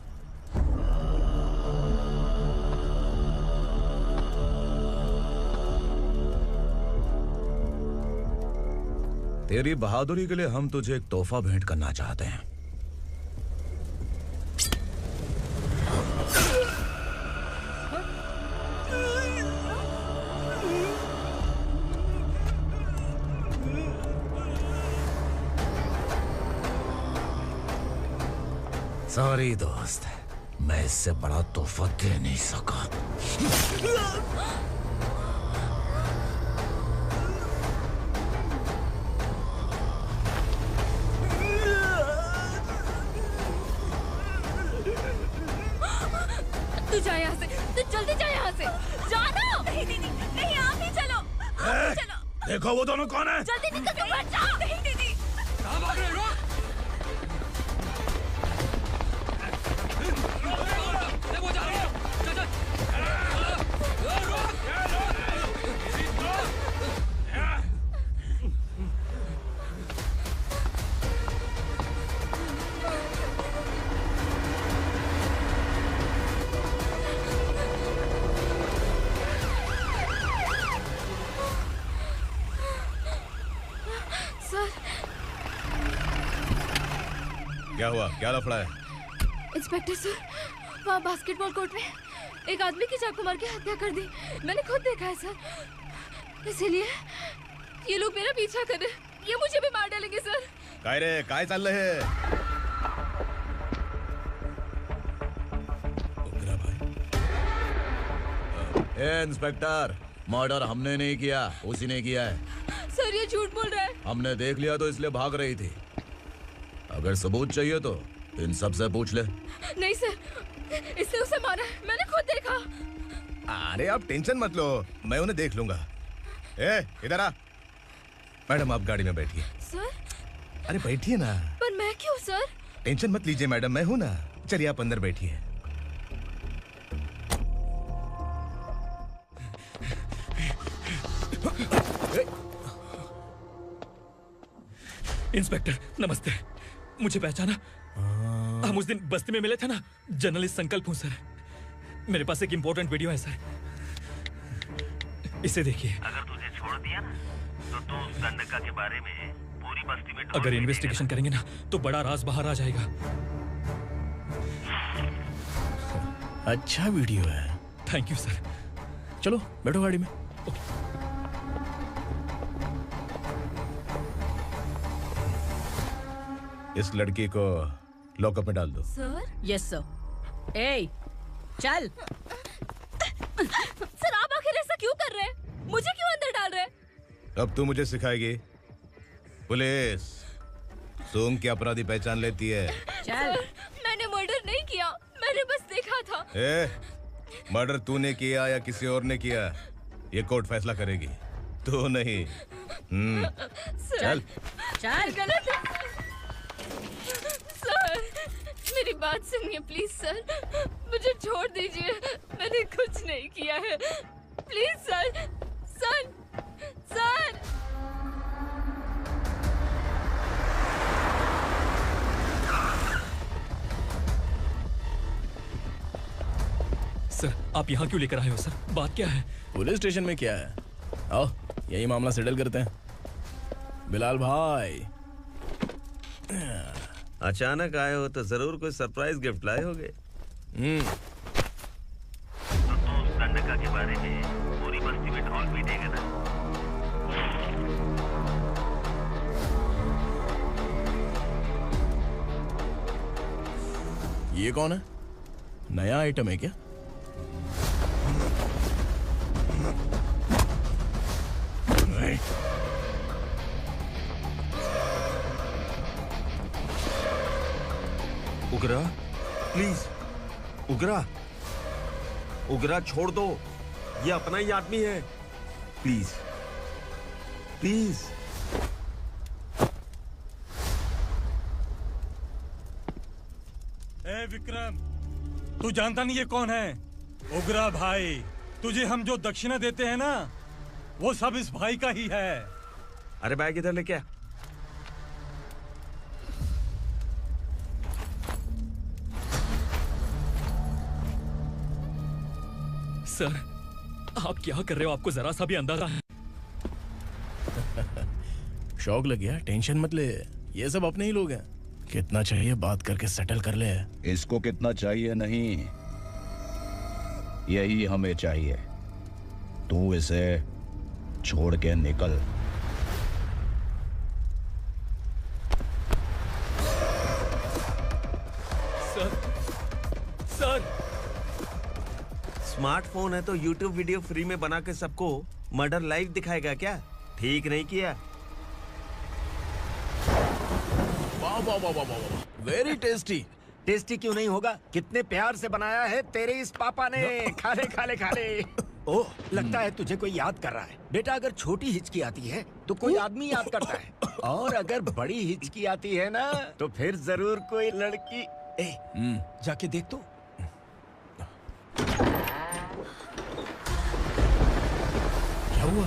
तेरी बहादुरी के लिए हम तुझे एक तोहफा भेंट करना चाहते हैं। सॉरी दोस्त, मैं इससे बड़ा तोहफा दे नहीं सका। तू जा यहाँ से, तू जल्दी जा यहाँ से। जानो। नहीं दीदी, नहीं आप ही चलो। आप ही चलो। देखो वो दोनों कौन है? जल्दी निकल के बैठ जाओ। नहीं दीदी। कहाँ भाग रहे हो? क्या हुआ? क्या लफड़ा है? इंस्पेक्टर सर, वहाँ बास्केटबॉल कोर्ट में एक आदमी की चाकू मार के हत्या कर दी। मैंने खुद देखा है सर। इसीलिए ये लोग मेरा पीछा कर रहे हैं। ये मुझे भी मार डालेंगे सर। काय रे, काय चल रहे हैं? ए इंस्पेक्टर, मर्डर हमने नहीं किया, उसी ने किया है। सर ये झूठ बोल रहा है। हमने देख लिया तो इसलिए भाग रही थी। अगर सबूत चाहिए तो इन सब से पूछ ले। नहीं सर, इसने उसे मारा है। मैंने खुद देखा। अरे आप टेंशन मत लो, मैं उन्हें देख लूंगा। ए इधर आ। मैडम आप गाड़ी में बैठिए। सर? अरे बैठिए ना। पर मैं क्यों सर? टेंशन मत लीजिए मैडम, मैं हूं ना। चलिए आप अंदर बैठिए। इंस्पेक्टर नमस्ते, मुझे पहचाना? हम उस दिन बस्ती में मिले थे ना। जर्नलिस्ट संकल्प हूं सर। मेरे पास एक इंपॉर्टेंट वीडियो है सर, इसे देखिए। अगर तुझे छोड़ दिया ना तो तू उस दंडका के बारे में पूरी बस्ती में अगर इन्वेस्टिगेशन करेंगे ना तो बड़ा राज बाहर आ जाएगा। अच्छा वीडियो है। Thank you sir. चलो बैठो गाड़ी में। इस लड़की को लॉकअप में डाल दो। सर? Yes sir. ए, चल। सर आप आखिर ऐसा क्यों कर रहे हैं? मुझे क्यों अंदर डाल रहे हैं? अब तू मुझे सिखाएगी? पुलिस सूंघ के अपराधी पहचान लेती है। सर, मैंने मर्डर नहीं किया, मैंने बस देखा था। मर्डर तूने किया या किसी और ने किया, ये कोर्ट फैसला करेगी, तू नहीं। चल चल। गलत है सर, मेरी बात सुनिए प्लीज सर, मुझे छोड़ दीजिए, मैंने कुछ नहीं किया है, please sir. Sir sir sir आप यहाँ क्यों लेकर आए हो सर? बात क्या है? पुलिस स्टेशन में क्या है? आओ यही मामला सेटल करते हैं। बिलाल भाई अचानक आए हो तो जरूर कोई सरप्राइज गिफ्ट लाए होगे। तो तू उस दंडका के बारे में पूरी बस्ती में ढोल पीटेगा ना। ये कौन है? नया आइटम है क्या? उगरा प्लीज, उगरा उगरा छोड़ दो, ये अपना ही आदमी है, प्लीज प्लीज। ए विक्रम, तू जानता नहीं ये कौन है? उगरा भाई, तुझे हम जो दक्षिणा देते हैं ना, वो सब इस भाई का ही है। अरे बैग इधर लेके आ। सर, आप क्या कर रहे हो? आपको जरा सा भी अंदाजा है? शौक लग गया? टेंशन मत ले, ये सब अपने ही लोग हैं। कितना चाहिए बात करके सेटल कर ले। इसको कितना चाहिए नहीं, यही हमें चाहिए। तू इसे छोड़ के निकल। सर, स्मार्टफोन है तो यूट्यूब वीडियो फ्री में बना के सबको मर्डर लाइव दिखाएगा क्या? ठीक नहीं किया। वाह वाह वाह वाह वाह, वेरी टेस्टी। टेस्टी क्यों नहीं होगा? कितने प्यार से बनाया है तेरे इस पापा ने। खा ले खा ले खा ले। ओह, लगता है तुझे कोई याद कर रहा है। बेटा, अगर छोटी हिचकी आती है तो कोई आदमी याद करता है, और अगर बड़ी हिचकी आती है ना तो फिर जरूर कोई लड़की। जाके देख तो। क्या हुआ?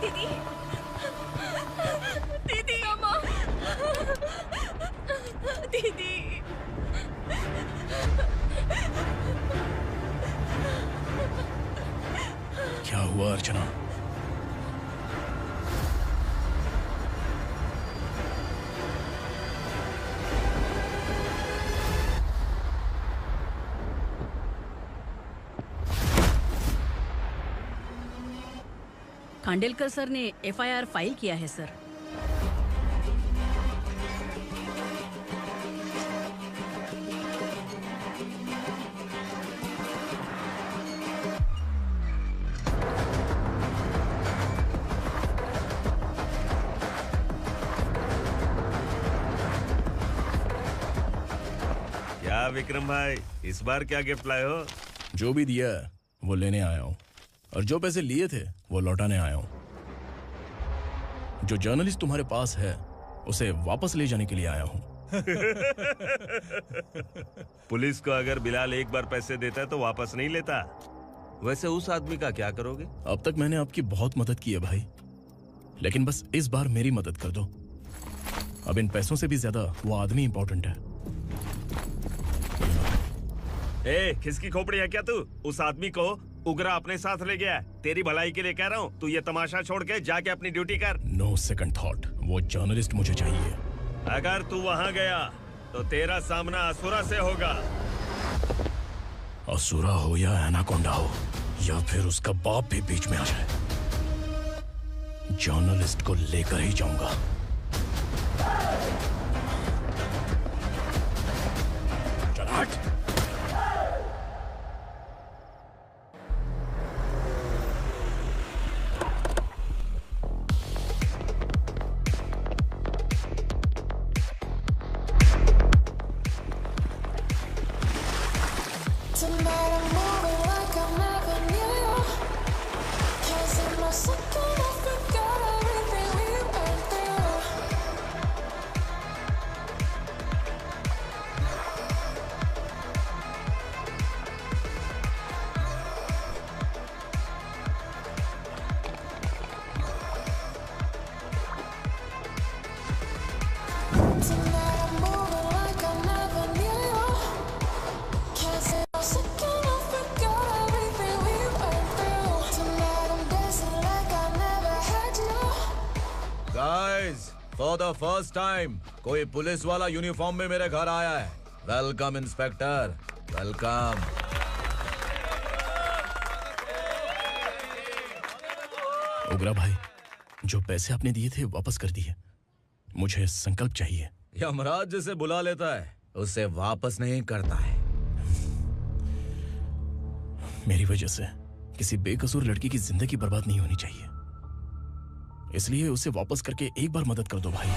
दीदी, दीदी, अम्मा, दीदी। क्या हुआ अर्चना? खांडेलकर सर ने एफआईआर फाइल किया है सर। क्या विक्रम भाई, इस बार क्या गिफ्ट लाए हो? जो भी दिया है वो लेने आया हूँ, और जो पैसे लिए थे वो लौटाने आया हूँ। जो जर्नलिस्ट तुम्हारे पास है उसे वापस ले जाने के लिए आया हूँ। पुलिस को अगर बिलाल एक बार पैसे देता है तो वापस नहीं लेता। वैसे उस आदमी का क्या करोगे? अब तक मैंने आपकी बहुत मदद की है भाई, लेकिन बस इस बार मेरी मदद कर दो। अब इन पैसों से भी ज्यादा वो आदमी इंपॉर्टेंट है। ए, किसकी खोपड़ी है क्या तू? उस आदमी को उगरा अपने साथ ले गया। तेरी भलाई के लिए कह रहा हूँ, तू ये तमाशा छोड़ के जाके अपनी ड्यूटी कर। नो सेकंड थॉट, वो जर्नलिस्ट मुझे चाहिए। अगर तू वहाँ गया तो तेरा सामना असुरा से होगा। असुरा हो या एनाकोंडा हो, या फिर उसका बाप भी बीच में आ जाए, जर्नलिस्ट को लेकर ही जाऊंगा। चल हट। फॉर द फर्स्ट टाइम कोई पुलिस वाला यूनिफॉर्म में मेरे घर आया है। Welcome inspector, welcome. उगरा भाई, जो पैसे आपने दिए थे वापस कर दिए। मुझे संकल्प चाहिए। यमराज जिसे बुला लेता है उसे वापस नहीं करता है। मेरी वजह से किसी बेकसूर लड़की की जिंदगी बर्बाद नहीं होनी चाहिए, इसलिए उसे वापस करके एक बार मदद कर दो भाई।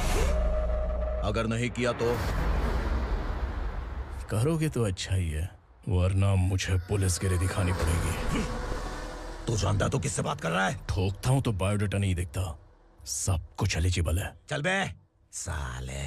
अगर नहीं किया तो? करोगे तो अच्छा ही है, वरना मुझे पुलिसगिरी दिखानी पड़ेगी। तू जानता तो किससे बात कर रहा है? ठोकता हूं तो बायोडाटा नहीं दिखता, सब कुछ एलिजिबल है। चल बे साले।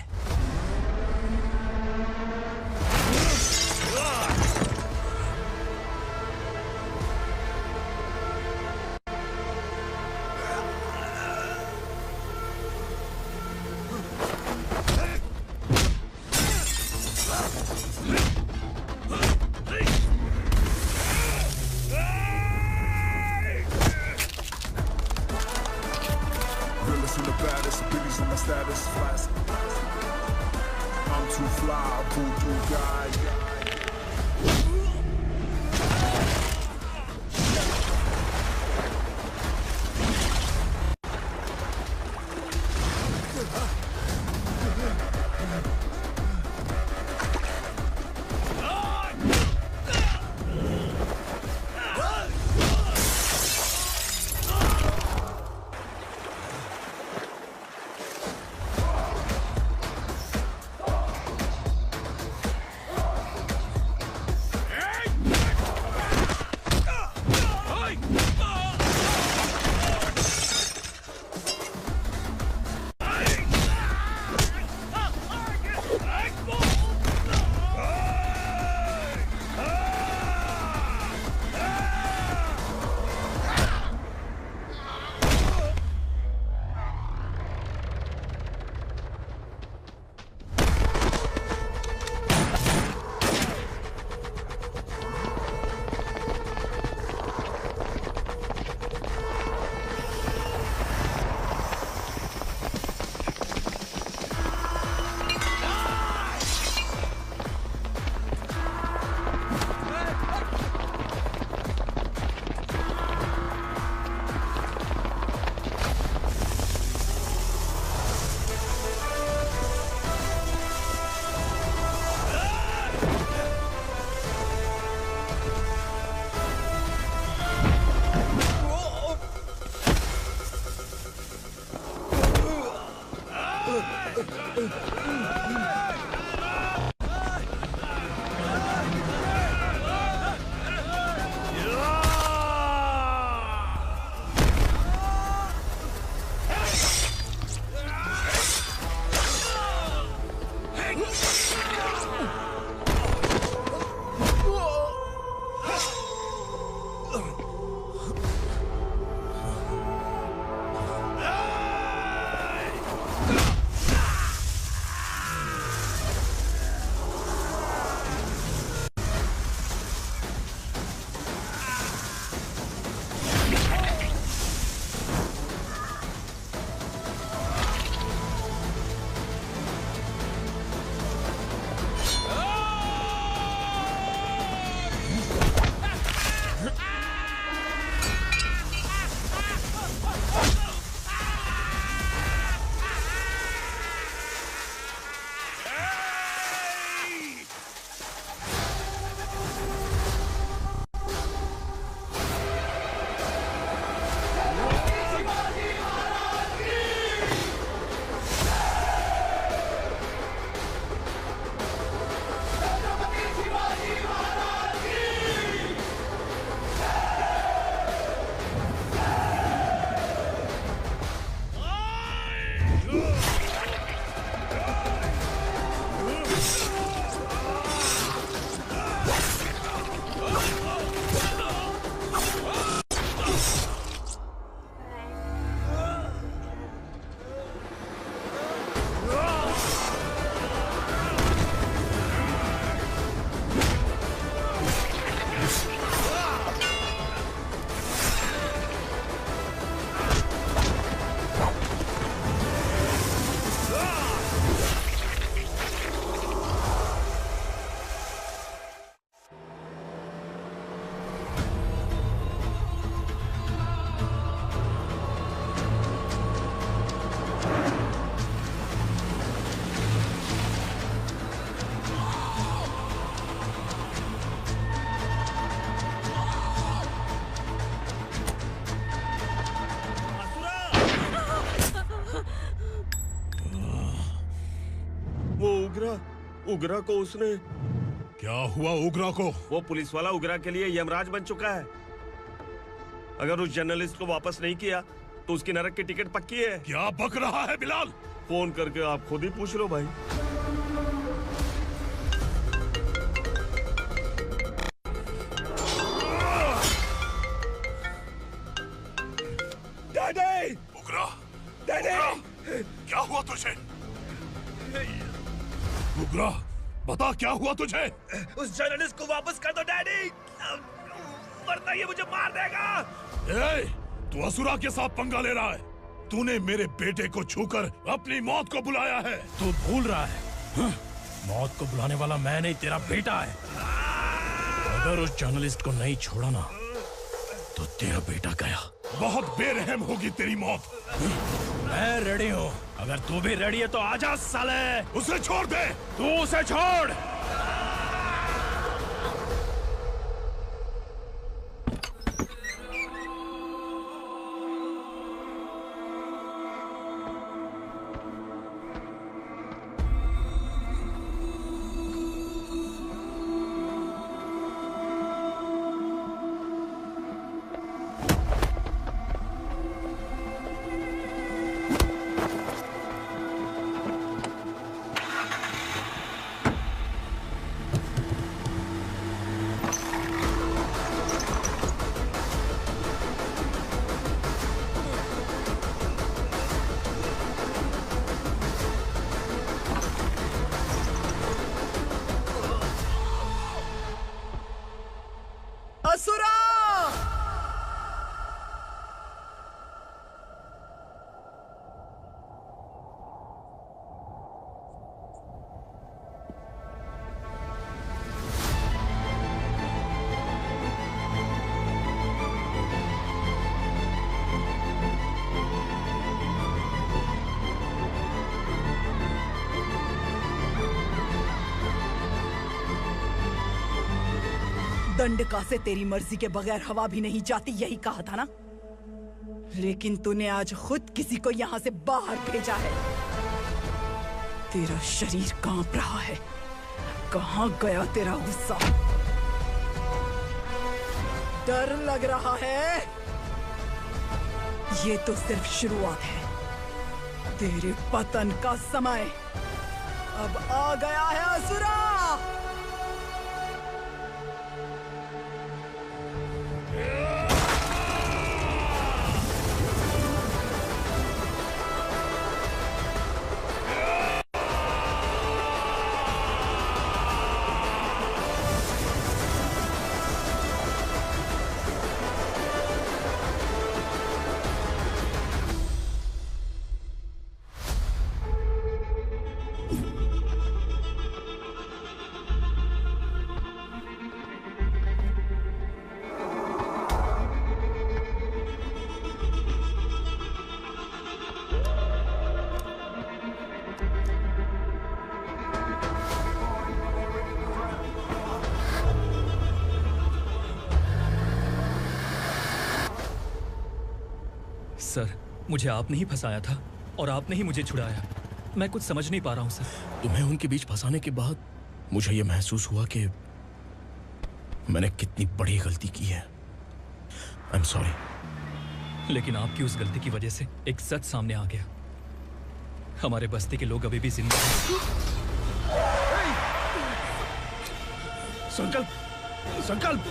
उगरा को उसने क्या हुआ उग्रा को? वो पुलिस वाला उग्रा के लिए यमराज बन चुका है। अगर उस जर्नलिस्ट को वापस नहीं किया तो उसकी नरक की टिकट पक्की है। क्या बक रहा है बिलाल? फोन करके आप खुद ही पूछ लो भाई। डैडी! उग्रा! डैडी! क्या हुआ तुझे? उग्रा, बता क्या हुआ तुझे? उस जर्नलिस्ट को वापस कर दो डैडी, वरना ये मुझे मार देगा। तू असुरा के साथ पंगा ले रहा है। तूने मेरे बेटे को छूकर अपनी मौत को बुलाया है। तू भूल रहा है, मौत को बुलाने वाला मैं नहीं, तेरा बेटा है। अगर उस जर्नलिस्ट को नहीं छोड़ा ना तो तेरा बेटा गया। बहुत बेरहम होगी तेरी मौत। मैं रेडी हूँ, अगर तू भी रेडी है तो आजा साले। उसे छोड़ दे। तू उसे छोड़। असुरा! दंडका से तेरी मर्जी के बगैर हवा भी नहीं जाती, यही कहा था ना? लेकिन तूने आज खुद किसी को यहाँ से बाहर भेजा है। तेरा शरीर कांप रहा है। कहाँ गया तेरा गुस्सा? डर लग रहा है? ये तो सिर्फ शुरुआत है। तेरे पतन का समय अब आ गया है असुरा। सर, मुझे आपने ही फंसाया था और आपने ही मुझे छुड़ाया। मैं कुछ समझ नहीं पा रहा हूँ सर। तुम्हें उनके बीच फंसाने के बाद मुझे यह महसूस हुआ कि मैंने कितनी बड़ी गलती की है। I am sorry. लेकिन आपकी उस गलती की वजह से एक सच सामने आ गया। हमारे बस्ती के लोग अभी भी जिंदा हैं। संकल्प, संकल्प!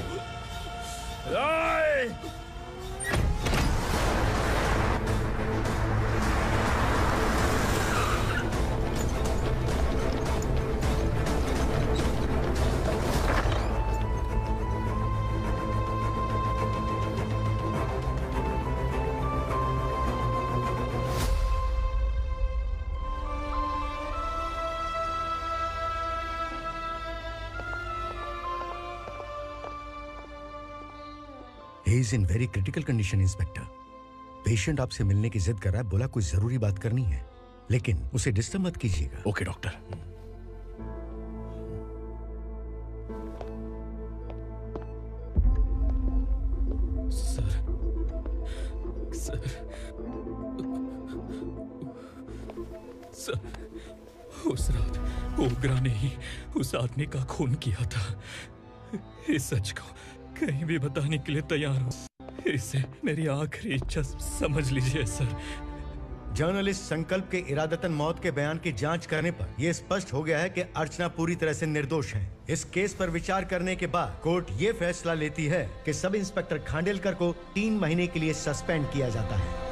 He is in very critical condition, inspector. Patient आपसे मिलने की जिद कर रहा है, बोला कोई जरूरी बात करनी है, लेकिन उसे डिस्टर्ब मत कीजिएगा। Okay doctor. Sir, sir, sir, Ugra ने ही उस आदमी का खून किया था। इस सच को कहीं भी बताने के लिए तैयार हूँ। इसे मेरी आखिरी इच्छा समझ लीजिए सर। जर्नलिस्ट संकल्प के इरादतन मौत के बयान की जांच करने पर यह स्पष्ट हो गया है कि अर्चना पूरी तरह से निर्दोष है। इस केस पर विचार करने के बाद कोर्ट ये फैसला लेती है कि सब इंस्पेक्टर खांडेलकर को 3 महीने के लिए सस्पेंड किया जाता है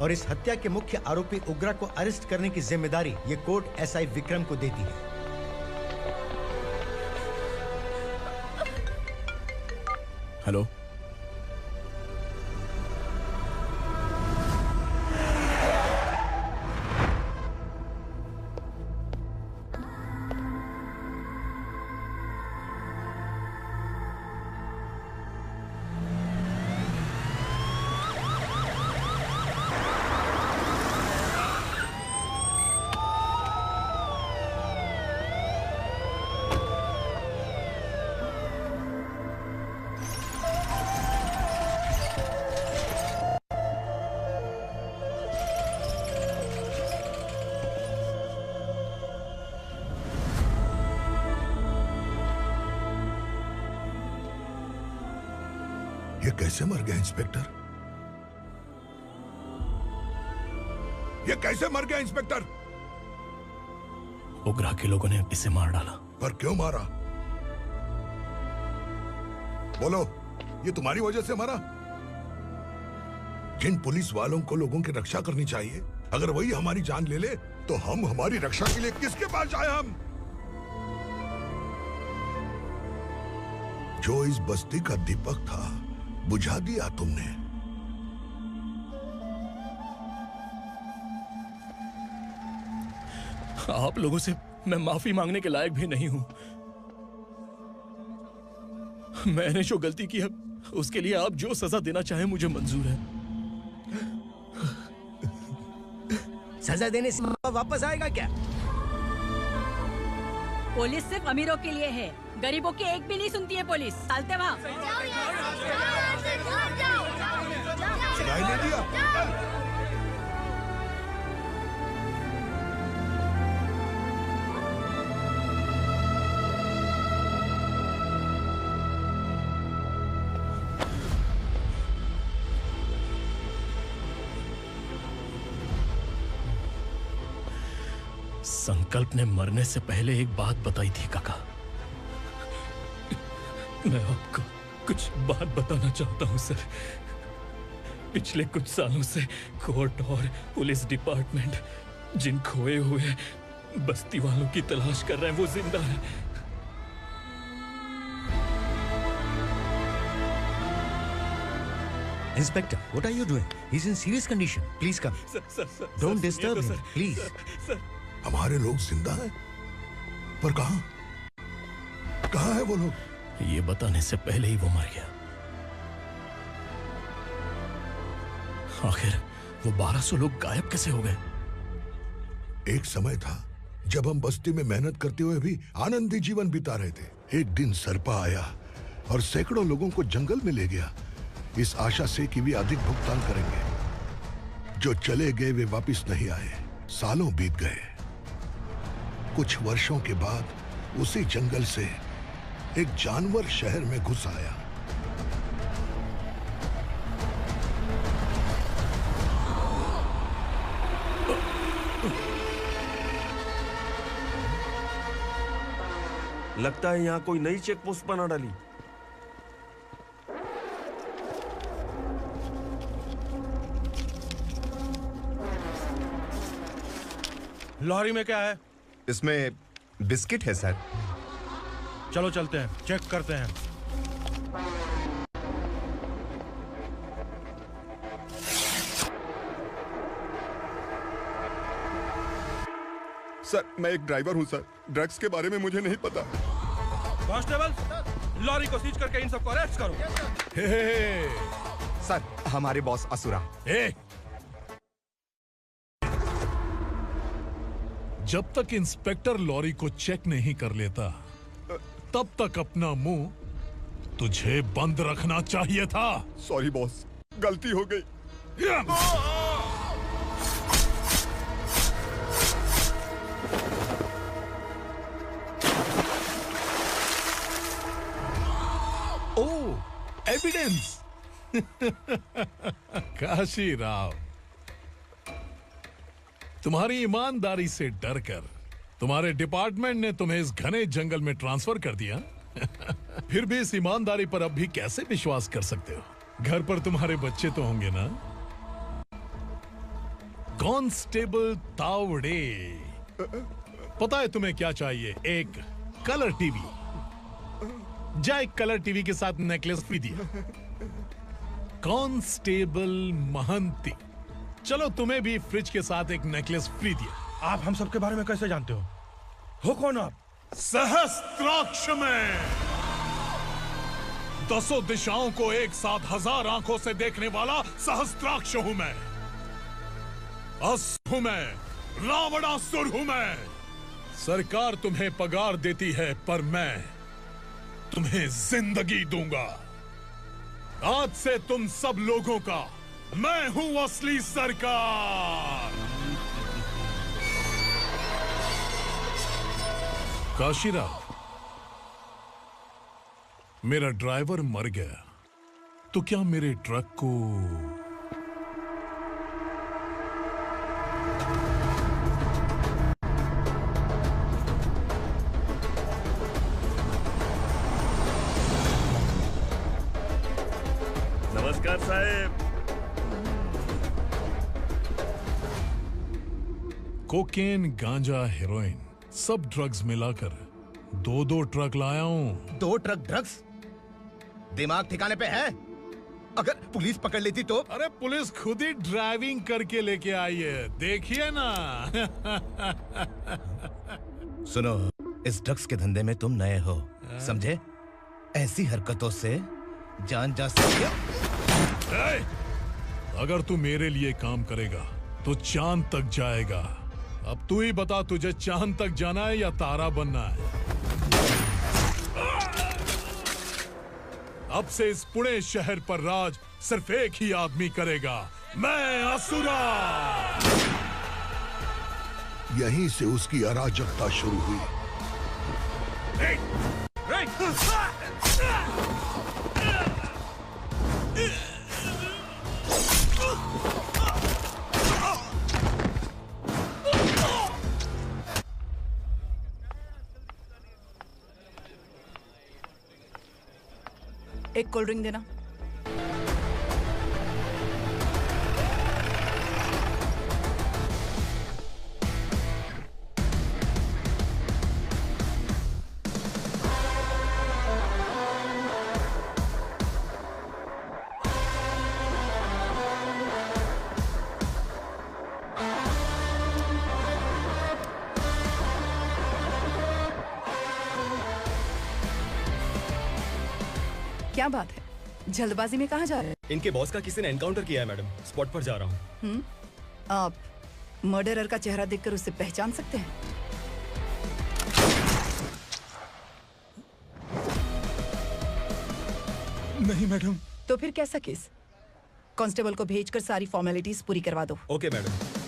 और इस हत्या के मुख्य आरोपी उग्रा को अरेस्ट करने की जिम्मेदारी ये कोर्ट एसआई विक्रम को देती है। हेलो, ये कैसे मर गया इंस्पेक्टर? ये कैसे मर गया इंस्पेक्टर? उग्रा के लोगों ने इसे मार डाला। पर क्यों मारा? बोलो, ये तुम्हारी वजह से मरा? जिन पुलिस वालों को लोगों की रक्षा करनी चाहिए, अगर वही हमारी जान ले ले तो हम हमारी रक्षा के लिए किसके पास जाए? हम जो इस बस्ती का दीपक था बुझा दिया तुमने। आप लोगों से मैं माफी मांगने के लायक भी नहीं हूं। मैंने जो गलती की है उसके लिए आप जो सजा देना चाहें मुझे मंजूर है। सजा देने से वापस आएगा क्या? पुलिस सिर्फ अमीरों के लिए है, गरीबों की एक भी नहीं सुनती है पुलिस। चलते वहाँ। संकल्प ने मरने से पहले एक बात बताई थी काका। मैं आपको कुछ बात बताना चाहता हूं सर। पिछले कुछ सालों से कोर्ट और पुलिस डिपार्टमेंट जिन खोए हुए बस्ती वालों की तलाश कर रहे हैं वो जिंदा है। Inspector, what are you doing? He's in serious condition. Please come. Don't disturb him, please. हमारे लोग जिंदा हैं? पर कहां? कहां है वो लोग? ये बताने से पहले ही वो मर गया। आखिर वो 1200 लोग गायब कैसे हो गए? एक समय था जब हम बस्ती में मेहनत करते हुए भी आनंदी जीवन बिता रहे थे। एक दिन सरपा आया और सैकड़ों लोगों को जंगल में ले गया, इस आशा से कि वे अधिक भुगतान करेंगे। जो चले गए वे वापस नहीं आए। सालों बीत गए। कुछ वर्षों के बाद उसी जंगल से एक जानवर शहर में घुस आया। लगता है यहाँ कोई नई चेक पोस्ट बना डाली। लॉरी में क्या है? इसमें बिस्किट है सर। चलो चलते हैं, चेक करते हैं। सर, मैं एक ड्राइवर हूं सर। ड्रग्स के बारे में मुझे नहीं पता। कांस्टेबल, लॉरी को सीज करके इन सबको अरेस्ट करो। सर, हमारे बॉस असुरा। जब तक इंस्पेक्टर लॉरी को चेक नहीं कर लेता तब तक अपना मुंह तुझे बंद रखना चाहिए था। सॉरी बॉस, गलती हो गई। एविडेंस। काशी राव, तुम्हारी ईमानदारी से डरकर तुम्हारे डिपार्टमेंट ने तुम्हें इस घने जंगल में ट्रांसफर कर दिया। फिर भी इस ईमानदारी पर अब भी कैसे विश्वास कर सकते हो? घर पर तुम्हारे बच्चे तो होंगे ना? कांस्टेबल तावड़े, पता है तुम्हें क्या चाहिए? एक कलर टीवी। जा एक कलर टीवी के साथ नेकलेस भी दिया। कांस्टेबल महंती, चलो तुम्हें भी फ्रिज के साथ एक नेकलेस फ्री दिया। आप हम सबके बारे में कैसे जानते हो कौन आप? सहस्त्राक्ष में 10 दिशाओं को एक साथ 1000 आंखों से देखने वाला सहस्त्राक्ष हूं मैं। असुर हूं मैं, रावणासुर हूं मैं। सरकार तुम्हें पगार देती है, पर मैं तुम्हें जिंदगी दूंगा। आज से तुम सब लोगों का मैं हूं असली सरकार। काशीराव, मेरा ड्राइवर मर गया तो क्या मेरे ट्रक को नमस्कार साहब। कोकेन, गांजा, हेरोइन, सब ड्रग्स मिलाकर 2 ट्रक लाया हूं। 2 ट्रक ड्रग्स? दिमाग ठिकाने पे है? अगर पुलिस पकड़ लेती तो? अरे पुलिस खुद ही ड्राइविंग करके लेके आई है, देखिए ना। सुनो, इस ड्रग्स के धंधे में तुम नए हो, समझे? ऐसी हरकतों से जान जा सकती है। अगर तू मेरे लिए काम करेगा तो चांद तक जाएगा। अब तू ही बता, तुझे चांद तक जाना है या तारा बनना है? अब से इस पुणे शहर पर राज सिर्फ एक ही आदमी करेगा, मैं असुरा। यहीं से उसकी अराजकता शुरू हुई। एक कोल्ड ड्रिंक देना। क्या बात है, जल्दबाजी में कहाँ जा रहे हैं? इनके बॉस का किसी ने एनकाउंटर किया है मैडम, स्पॉट पर जा रहा हूँ। आप मर्डरर का चेहरा देखकर उसे पहचान सकते हैं? नहीं मैडम। तो फिर कैसा केस? कांस्टेबल को भेजकर सारी फॉर्मेलिटीज पूरी करवा दो। Okay madam.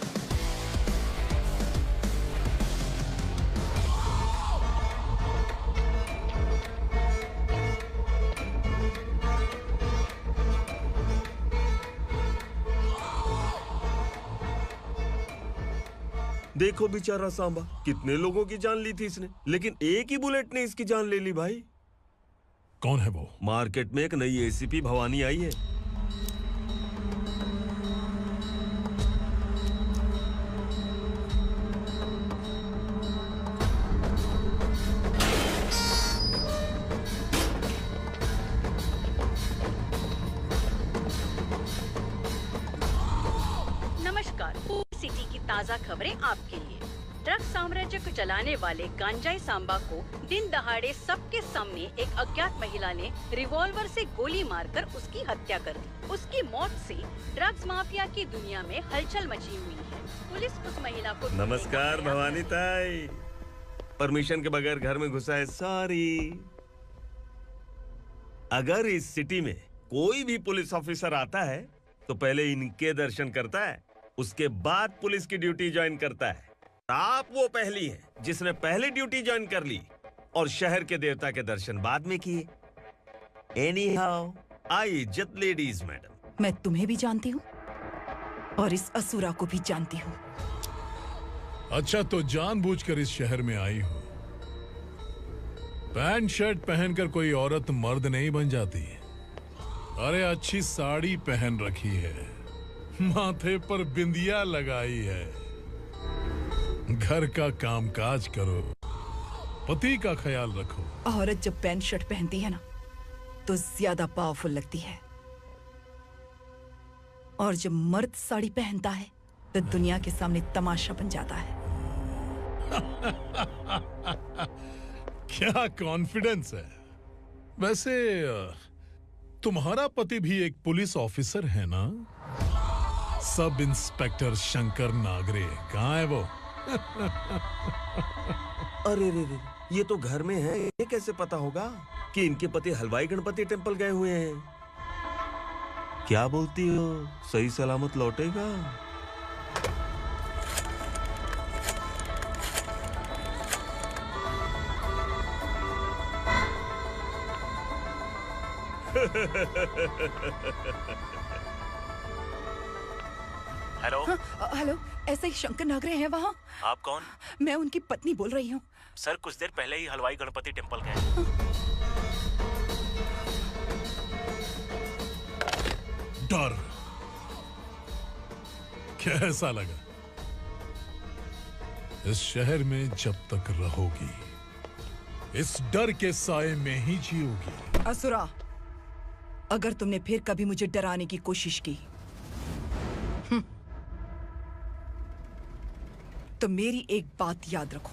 देखो बेचारा सांबा, कितने लोगों की जान ली थी इसने, लेकिन एक ही बुलेट ने इसकी जान ले ली भाई। कौन है वो? मार्केट में एक नई एसीपी भवानी आई है। नमस्कार, सिटी की ताज़ा खबरें आपके लिए। ड्रग साम्राज्य को चलाने वाले गांजाई सांबा को दिन दहाड़े सबके सामने एक अज्ञात महिला ने रिवॉल्वर से गोली मारकर उसकी हत्या कर दी। उसकी मौत से ड्रग्स माफिया की दुनिया में हलचल मची हुई है। पुलिस उस महिला को नमस्कार भवानी ताई, परमिशन के बगैर घर में घुसा है, सॉरी। अगर इस सिटी में कोई भी पुलिस ऑफिसर आता है तो पहले इनके दर्शन करता है, उसके बाद पुलिस की ड्यूटी ज्वाइन करता है। आप वो पहली हैं जिसने पहले ड्यूटी ज्वाइन कर ली और शहर के देवता के दर्शन बाद में किए। एनीहाउ, आई इज्जत लेडीज मैडम। मैं तुम्हें भी जानती हूँ और इस असुरा को भी जानती हूँ। अच्छा, तो जानबूझकर इस शहर में आई हो। पैंट शर्ट पहनकर कोई औरत मर्द नहीं बन जाती। अरे अच्छी साड़ी पहन रखी है, माथे पर बिंदिया लगाई है, घर का कामकाज करो, पति का ख्याल रखो। औरत जब पैंट शर्ट पहनती है ना तो ज्यादा पावरफुल लगती है, और जब मर्द साड़ी पहनता है तो दुनिया के सामने तमाशा बन जाता है। क्या कॉन्फिडेंस है। वैसे तुम्हारा पति भी एक पुलिस ऑफिसर है ना? Sub inspector Shankar Nagare. कहाँ है वो? अरे रे रे, ये तो घर में है। ये कैसे पता होगा कि इनके पति हलवाई गणपति टेम्पल गए हुए हैं? क्या बोलती हो, सही सलामत लौटेगा? हेलो। हेलो, ऐसे ही शंकर नागरे हैं वहाँ? आप कौन? मैं उनकी पत्नी बोल रही हूँ। सर कुछ देर पहले ही हलवाई गणपति टेम्पल गए। डर कैसा लगा? इस शहर में जब तक रहोगी इस डर के साए में ही जियोगी। असुरा, अगर तुमने फिर कभी मुझे डराने की कोशिश की तो मेरी एक बात याद रखो,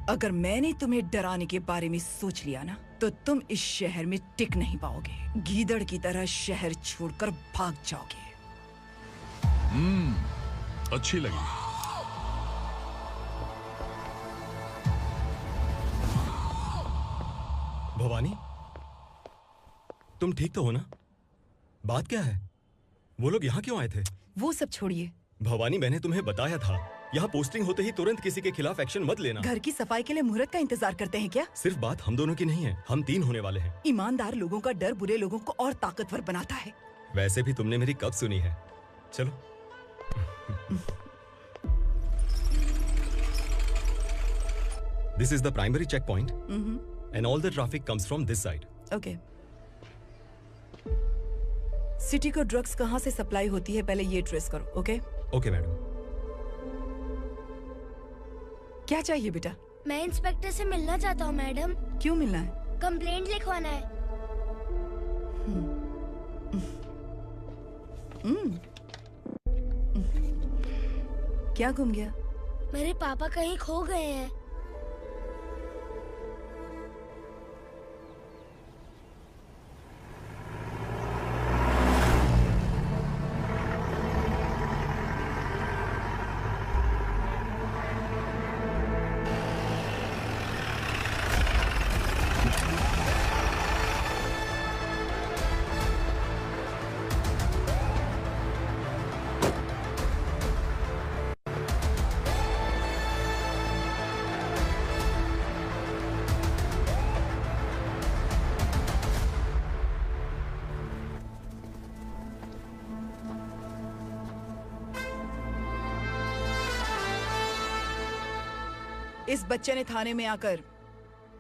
अगर मैंने तुम्हें डराने के बारे में सोच लिया ना तो तुम इस शहर में टिक नहीं पाओगे। गीदड़ की तरह शहर छोड़कर भाग जाओगे। अच्छी लगी। भवानी, तुम ठीक तो हो ना? बात क्या है? वो लोग यहाँ क्यों आए थे? वो सब छोड़िए। भवानी, मैंने तुम्हें बताया था यहाँ पोस्टिंग होते ही तुरंत किसी के खिलाफ एक्शन मत लेना। घर की सफाई के लिए मुहूर्त का इंतजार करते हैं क्या? सिर्फ बात हम दोनों की नहीं है, हम 3 होने वाले हैं। ईमानदार लोगों का डर बुरे लोगों को और ताकतवर बनाता है। वैसे भी तुमने मेरी कब सुनी है। चलो। This is the primary checkpoint, and all the traffic comes from this side. Okay. City को ड्रग्स कहाँ से सप्लाई होती है पहले ये ट्रेस करो, ओके? Okay madam. क्या चाहिए बेटा? मैं इंस्पेक्टर से मिलना चाहता हूँ मैडम। क्यों मिलना है? कंप्लेंट लिखवाना है। क्या गुम गया? मेरे पापा कहीं खो गए हैं। इस बच्चे ने थाने में आकर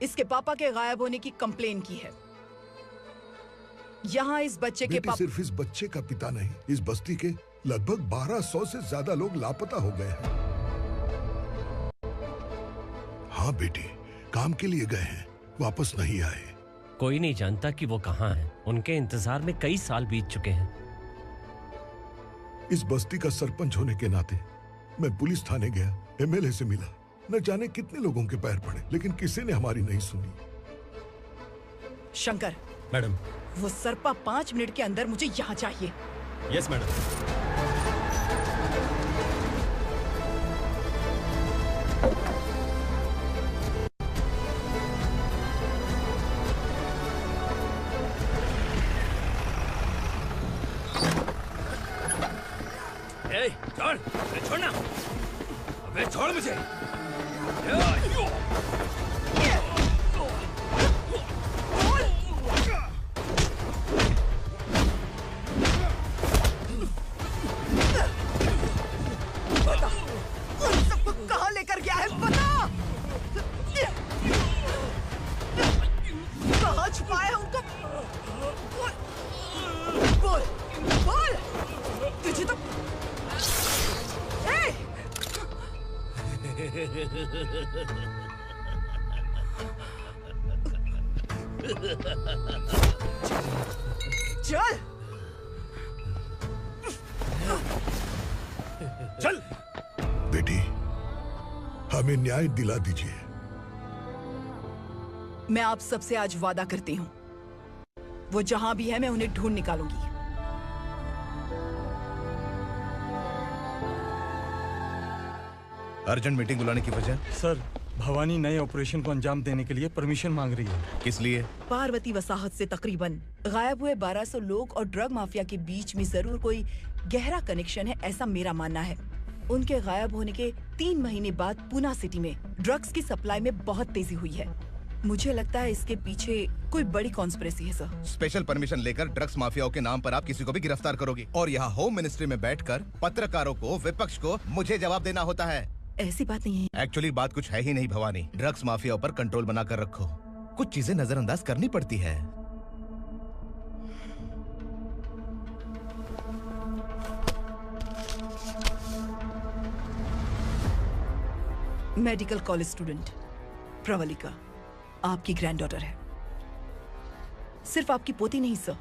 इसके पापा के गायब होने की कंप्लेन की है। यहाँ इस बच्चे के पापा सिर्फ इस बच्चे का पिता नहीं, इस बस्ती के लगभग 1200 से ज्यादा लोग लापता हो गए हैं। हाँ बेटी, काम के लिए गए हैं, वापस नहीं आए। कोई नहीं जानता कि वो कहाँ हैं। उनके इंतजार में कई साल बीत चुके हैं। इस बस्ती का सरपंच होने के नाते मैं पुलिस थाने गया, एमएलए से मिला, न जाने कितने लोगों के पैर पड़े, लेकिन किसी ने हमारी नहीं सुनी। शंकर। मैडम। वो सरपा 5 मिनट के अंदर मुझे यहाँ चाहिए। Yes madam. छोड़, छोड़ना, अबे छोड़ मुझे। है बता। कहाँ छुपाया है उनको? बोल बोल, तुझे तो चल चल बेटी, हमें न्याय दिला दीजिए। मैं आप सबसे आज वादा करती हूँ, वो जहां भी है मैं उन्हें ढूंढ निकालूंगी। अर्जेंट मीटिंग बुलाने की वजह? सर, भवानी नए ऑपरेशन को अंजाम देने के लिए परमिशन मांग रही है। किस लिए? पार्वती वसाहत से तकरीबन गायब हुए 1200 लोग और ड्रग माफिया के बीच में जरूर कोई गहरा कनेक्शन है, ऐसा मेरा मानना है। उनके गायब होने के 3 महीने बाद पूना सिटी में ड्रग्स की सप्लाई में बहुत तेजी हुई है। मुझे लगता है इसके पीछे कोई बड़ी कॉन्स्पिरेसी है सर। स्पेशल परमिशन लेकर ड्रग्स माफियाओं के नाम पर आप किसी को भी गिरफ्तार करोगी और यहाँ होम मिनिस्ट्री में बैठकर पत्रकारों को, विपक्ष को मुझे जवाब देना होता है। ऐसी बात नहीं है। एक्चुअली बात कुछ है ही नहीं भवानी। ड्रग्स माफियाओं पर कंट्रोल बनाकर रखो, कुछ चीजें नजरअंदाज करनी पड़ती है। मेडिकल कॉलेज स्टूडेंट प्रवलिका आपकी ग्रैंडडॉटर है। सिर्फ आपकी पोती नहीं सर,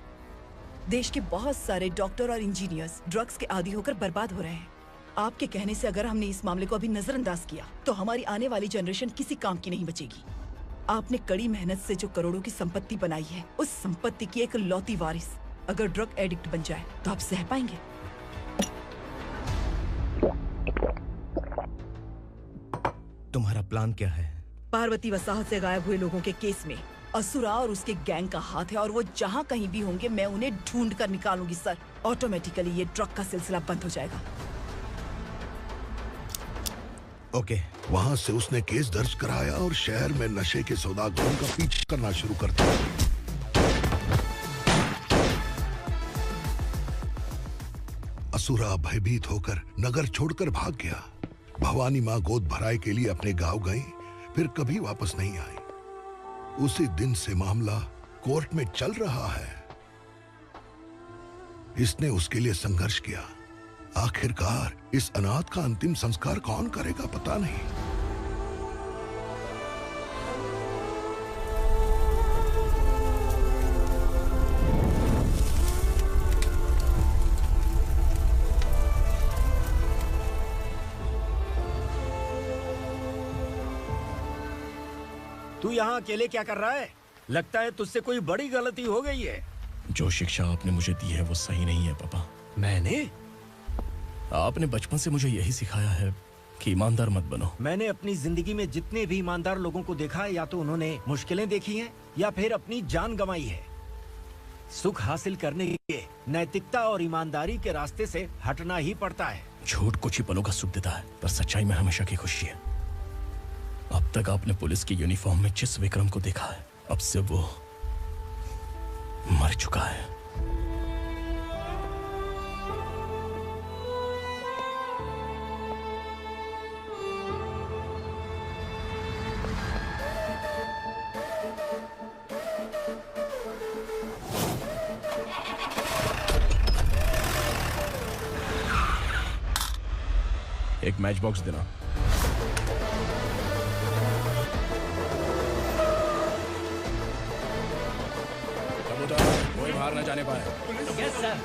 देश के बहुत सारे डॉक्टर और इंजीनियर्स ड्रग्स के आदी होकर बर्बाद हो रहे हैं। आपके कहने से अगर हमने इस मामले को अभी नजरअंदाज किया तो हमारी आने वाली जनरेशन किसी काम की नहीं बचेगी। आपने कड़ी मेहनत से जो करोड़ों की संपत्ति बनाई है, उस संपत्ति की एक लौती वारिस अगर ड्रग एडिक्ट बन जाए तो आप सह पाएंगे? तुम्हारा प्लान क्या है? पार्वती वसाहत से गायब हुए लोगों के केस में असुरा और उसके गैंग का हाथ है और वो जहाँ कहीं भी होंगे मैं उन्हें ढूंढ कर निकालूंगी सर। ऑटोमेटिकली ये ड्रग का सिलसिला बंद हो जाएगा। ओके। वहाँ से उसने केस दर्ज कराया और शहर में नशे के सौदागरों का पीछा करना शुरू कर दिया। असुरा भयभीत होकर नगर छोड़कर भाग गया। भवानी माँ गोद भराई के लिए अपने गांव गई, फिर कभी वापस नहीं आई। उसी दिन से मामला कोर्ट में चल रहा है। इसने उसके लिए संघर्ष किया। आखिरकार इस अनाथ का अंतिम संस्कार कौन करेगा पता नहीं। तू यहाँ अकेले क्या कर रहा है? लगता है तुझसे कोई बड़ी गलती हो गई है। जो शिक्षा आपने मुझे दी है वो सही नहीं है पापा। मैंने? आपने बचपन से मुझे यही सिखाया है कि ईमानदार मत बनो। मैंने अपनी जिंदगी में जितने भी ईमानदार लोगों को देखा है, या तो उन्होंने मुश्किलें देखी हैं या फिर अपनी जान गंवाई है। सुख हासिल करने के लिए नैतिकता और ईमानदारी के रास्ते से हटना ही पड़ता है। झूठ कुछ ही पलों का सुख देता है, पर सच्चाई में हमेशा की खुशी है। अब तक आपने पुलिस की यूनिफॉर्म में जिस विक्रम को देखा है, अब से वो मर चुका है। एक मैच बॉक्स देना। कोई बाहर न जाने पाए। Yes sir.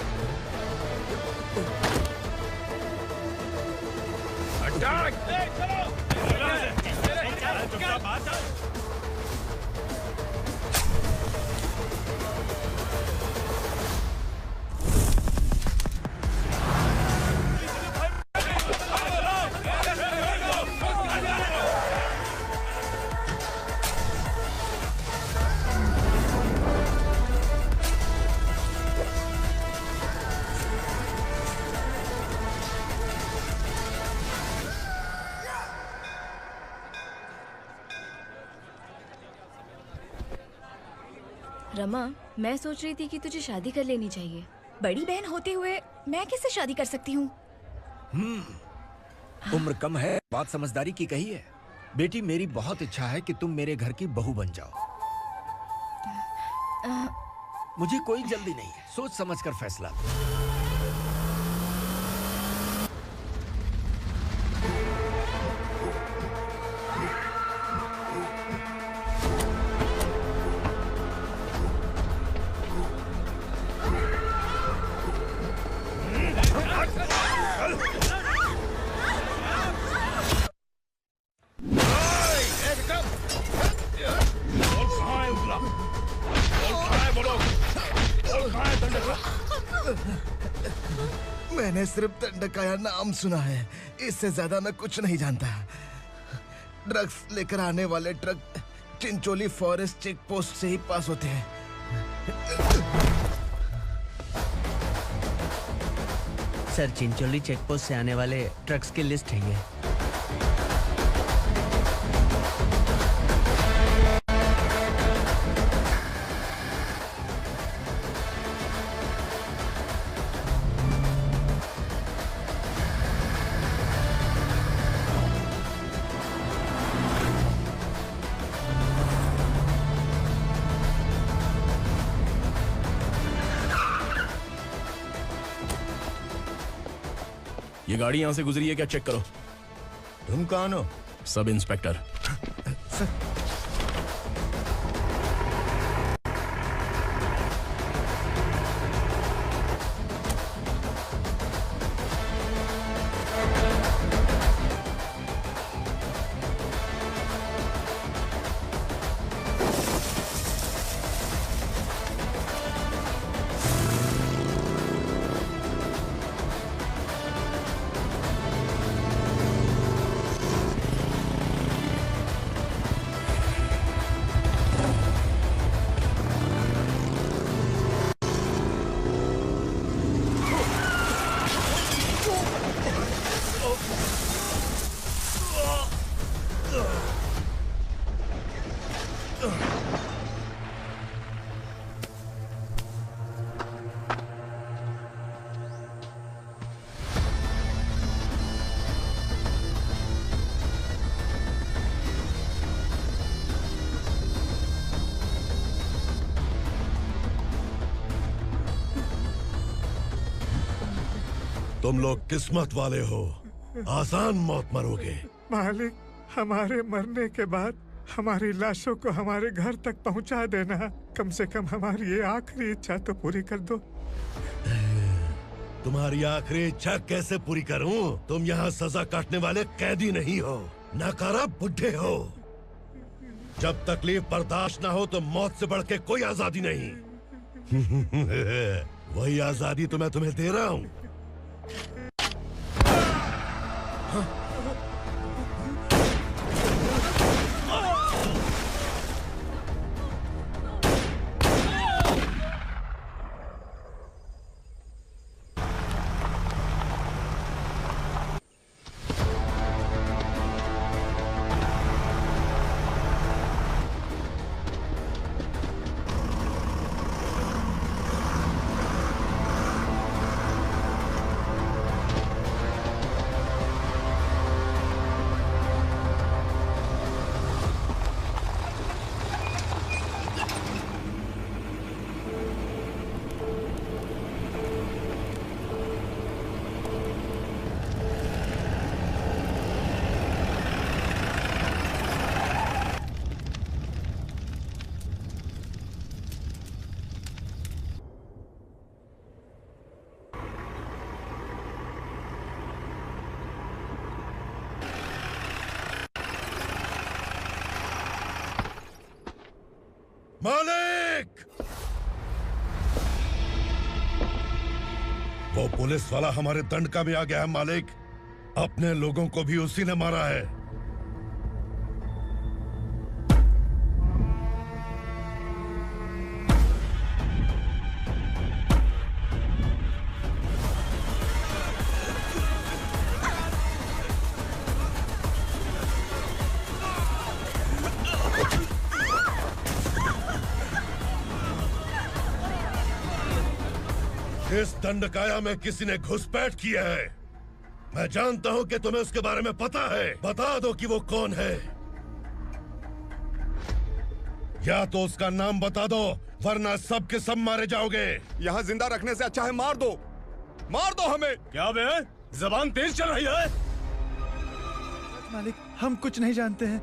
अटैक! रमा, मैं सोच रही थी कि तुझे शादी कर लेनी चाहिए। बड़ी बहन होते हुए मैं कैसे शादी कर सकती हूँ? उम्र कम है, बात समझदारी की कही है। बेटी, मेरी बहुत इच्छा है कि तुम मेरे घर की बहू बन जाओ। मुझे कोई जल्दी नहीं है, सोच समझ कर फैसला लो। मैंने सिर्फ दंडकाया नाम सुना है, इससे ज्यादा मैं कुछ नहीं जानता। ड्रग्स लेकर आने वाले truck Chincholi forest check post से ही पास होते हैं। सर, चिंचोली चेक पोस्ट से आने वाले ट्रक्स की लिस्ट है ये। ये गाड़ी यहां से गुजरी है क्या, चेक करो। तुम कौन हो? Sub inspector. तुम लोग किस्मत वाले हो, आसान मौत मरोगे। मालिक, हमारे मरने के बाद हमारी लाशों को हमारे घर तक पहुंचा देना। कम से कम हमारी ये आखिरी इच्छा तो पूरी कर दो। तुम्हारी आखिरी इच्छा कैसे पूरी करूं? तुम यहाँ सजा काटने वाले कैदी नहीं हो, नकारा बुड्ढे हो। जब तकलीफ बर्दाश्त ना हो तो मौत से बढ़ के कोई आजादी नहीं। वही आजादी तो मैं तुम्हें दे रहा हूँ। मालिक! वो पुलिस वाला हमारे दंडका में आ गया है मालिक। अपने लोगों को भी उसी ने मारा है। इस दंडकाया में किसी ने घुसपैठ किया है। मैं जानता हूं कि तुम्हें उसके बारे में पता है। बता दो कि वो कौन है। या तो उसका नाम बता दो, वरना सब के सब मारे जाओगे। यहाँ जिंदा रखने से अच्छा है मार दो हमें। क्या बे? जबान तेज चल रही है। मालिक, हम कुछ नहीं जानते हैं।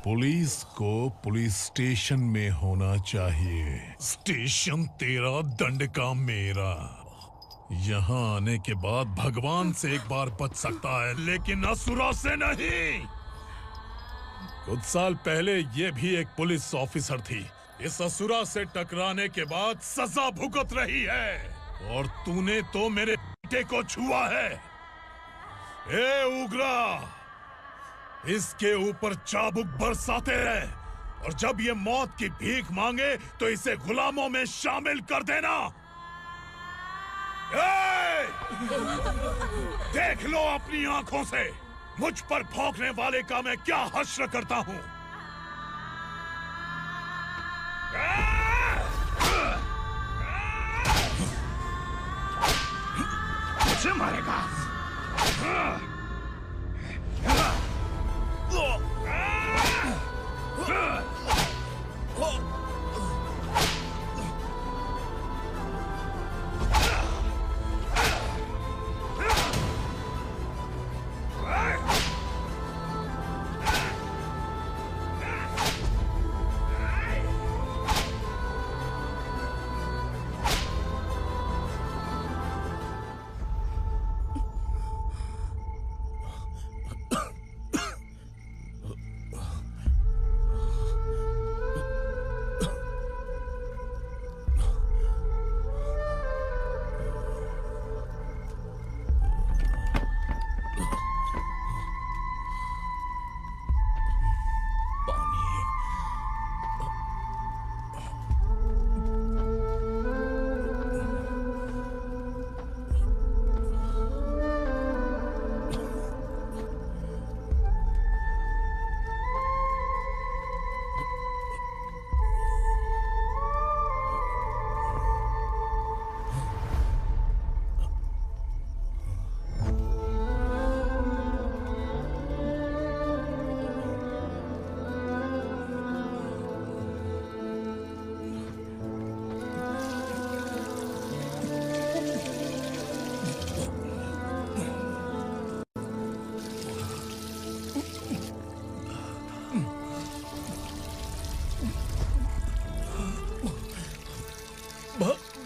पुलिस को पुलिस स्टेशन में होना चाहिए। स्टेशन तेरा, दंड का मेरा। यहाँ आने के बाद भगवान से एक बार बच सकता है, लेकिन असुरा से नहीं। कुछ साल पहले ये भी एक पुलिस ऑफिसर थी। इस असुरा से टकराने के बाद सजा भुगत रही है, और तूने तो मेरे बेटे को छुआ है। ए उग्रा, इसके ऊपर चाबुक बरसाते रहे, और जब ये मौत की भीख मांगे तो इसे गुलामों में शामिल कर देना। देख लो अपनी आंखों से मुझ पर भौंकने वाले का मैं क्या हश्र करता हूं। मुझे मारेगा।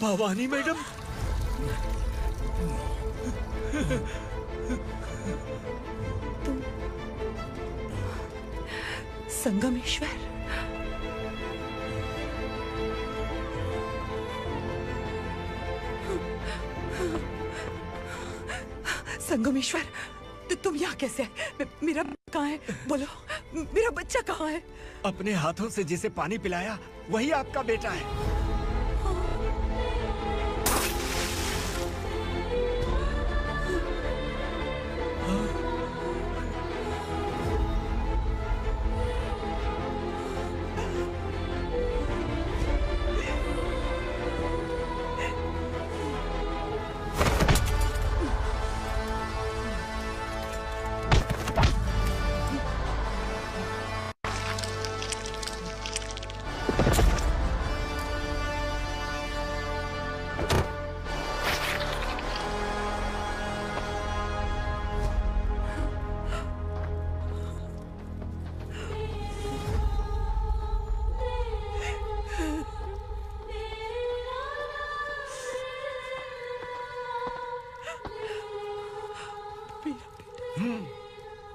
भवानी मैडम। संगमेश्वर, संगमेश्वर, तुम यहाँ कैसे आए? मेरा कहाँ है? बोलो, मेरा बच्चा कहाँ है? अपने हाथों से जिसे पानी पिलाया वही आपका बेटा है।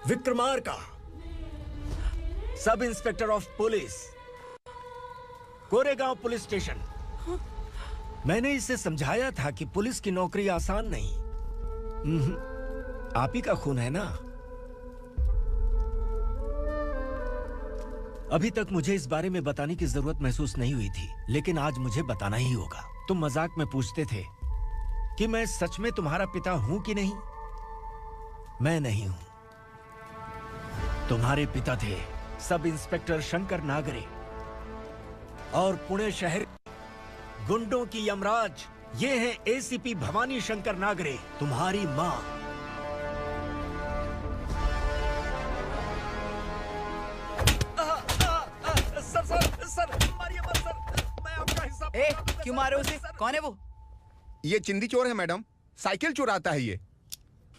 Vikramarka, sub inspector of police, Koregaon police station. मैंने इसे समझाया था कि पुलिस की नौकरी आसान नहीं। आप ही का खून है ना। अभी तक मुझे इस बारे में बताने की जरूरत महसूस नहीं हुई थी, लेकिन आज मुझे बताना ही होगा। तुम मजाक में पूछते थे कि मैं सच में तुम्हारा पिता हूं कि नहीं। मैं नहीं हूं। तुम्हारे पिता थे सब इंस्पेक्टर शंकर नागरे, और पुणे शहर गुंडों की यमराज ये हैं एसीपी भवानी शंकर नागरे, तुम्हारी मां। सर, मारिए मत सर, मैं आपका हिस्सा। क्यों मारे उसे? कौन है वो? ये चिंदी चोर है मैडम, साइकिल चुराता है ये।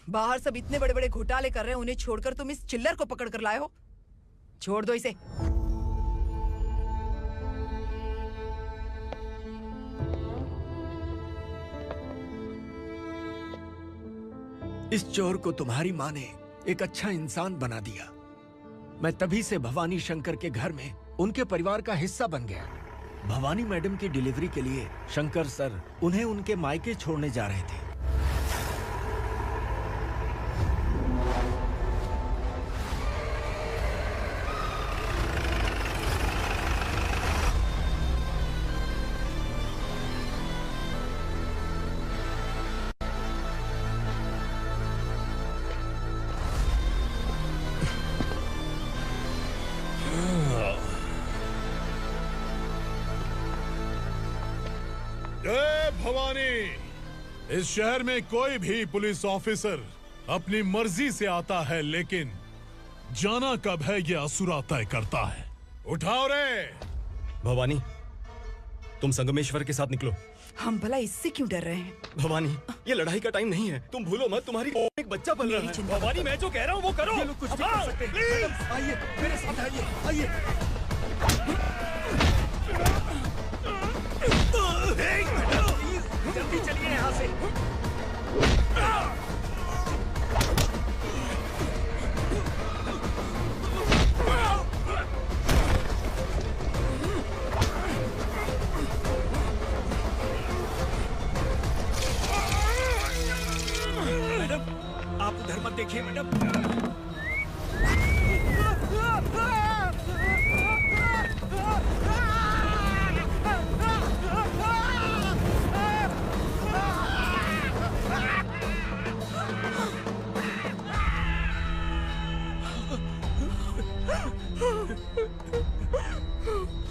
बाहर सब इतने बड़े बड़े घोटाले कर रहे हैं, उन्हें छोड़कर तुम इस चिल्लर को पकड़ कर लाए हो। छोड़ दो इसे। इस चोर को तुम्हारी माँ ने एक अच्छा इंसान बना दिया। मैं तभी से भवानी शंकर के घर में उनके परिवार का हिस्सा बन गया। भवानी मैडम की डिलीवरी के लिए शंकर सर उन्हें उनके मायके छोड़ने जा रहे थे। इस शहर में कोई भी पुलिस ऑफिसर अपनी मर्जी से आता है, लेकिन जाना कब है ये असुरा तय करता है। उठाओ रे भवानी, तुम संगमेश्वर के साथ निकलो। हम भला इससे क्यों डर रहे हैं? भवानी, ये लड़ाई का टाइम नहीं है। तुम भूलो मत, तुम्हारी एक बच्चा पल रहा है। भवानी, मैं जो कह रहा हूँ वो करो। ये लोग कुछ नहीं कर सकते। मैडम, आइए मेरे साथ आइए। जल्दी चलिए यहाँ से। मैडम, आप उधर मत देखिए मैडम।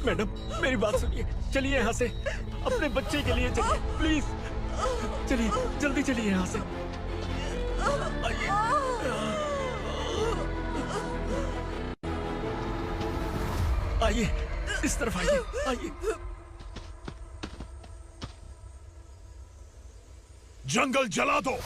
मैडम, मेरी बात सुनिए। चलिए यहाँ से, अपने बच्चे के लिए चलिए प्लीज। चलिए, जल्दी चलिए यहाँ से। आइए, इस तरफ आइए। जंगल जला दो।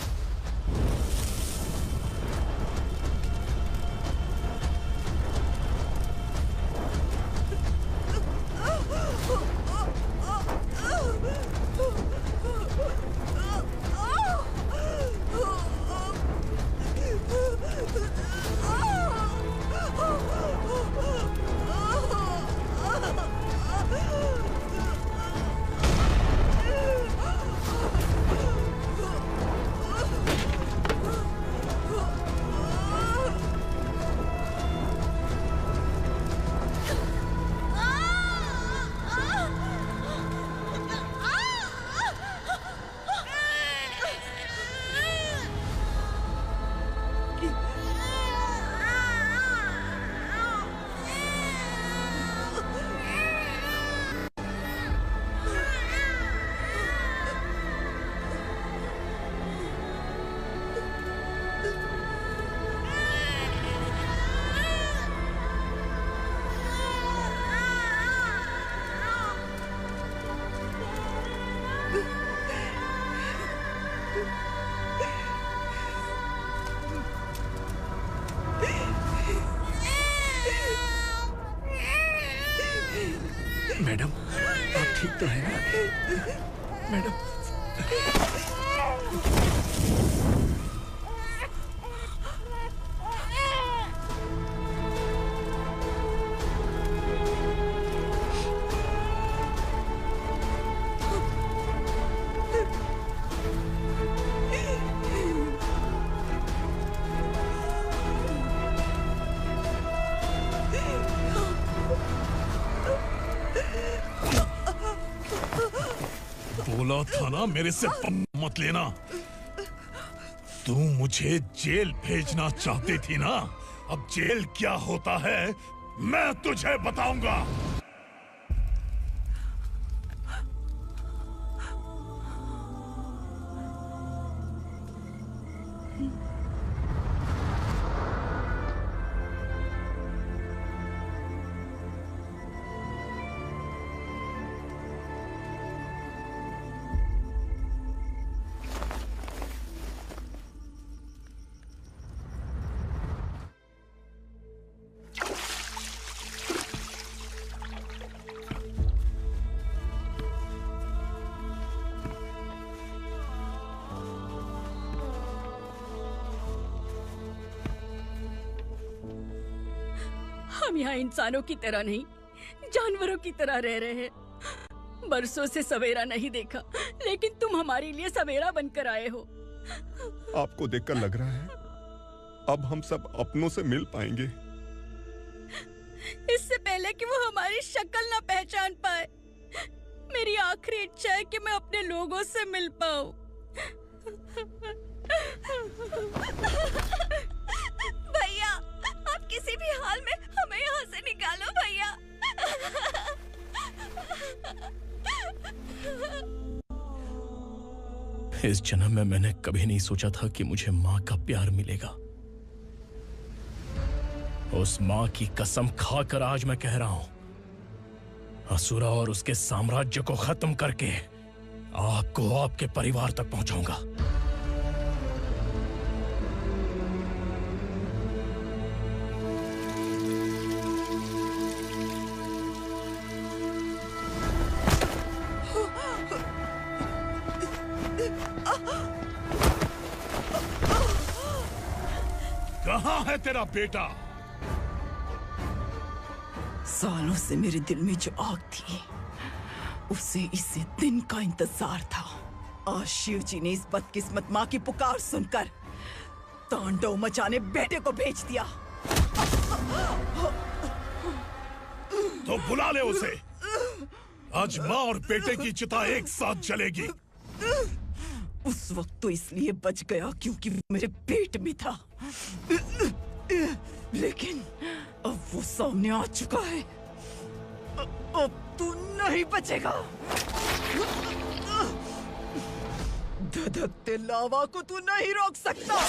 मैडम, आप ठीक तो है ना? मैडम। बोला था ना मेरे से मत लेना। तू मुझे जेल भेजना चाहती थी ना? अब जेल क्या होता है मैं तुझे बताऊंगा। हम यहाँ इंसानों की तरह नहीं, जानवरों की तरह रह रहे हैं। बरसों से सवेरा नहीं देखा, लेकिन तुम हमारे लिए सवेरा बनकर आए हो। आपको देखकर लग रहा है अब हम सब अपनों से मिल पाएंगे। इससे पहले कि वो हमारी शक्ल ना पहचान पाए, मेरी आखिरी इच्छा है कि मैं अपने लोगों से मिल पाऊं। भैया, आप किसी भी हाल में हमें यहाँ से निकालो भैया। इस जन्म में मैंने कभी नहीं सोचा था कि मुझे माँ का प्यार मिलेगा। उस माँ की कसम खाकर आज मैं कह रहा हूं, असुरा और उसके साम्राज्य को खत्म करके आपको आपके परिवार तक पहुंचाऊंगा। कहाँ है तेरा बेटा? सालों से मेरे दिल में जो आग थी, उसे इसी दिन का इंतजार था। आज शिव जी ने इस बदकिस्मत माँ की पुकार सुनकर तांडव मचाने बेटे को भेज दिया। तो बुला ले उसे। आज माँ और बेटे की चिता एक साथ जलेगी। उस वक्त तो इसलिए बच गया क्योंकि वो मेरे पेट में था, लेकिन अब वो सामने आ चुका है। अब तू नहीं बचेगा। धधकते लावा को तू नहीं रोक सकता।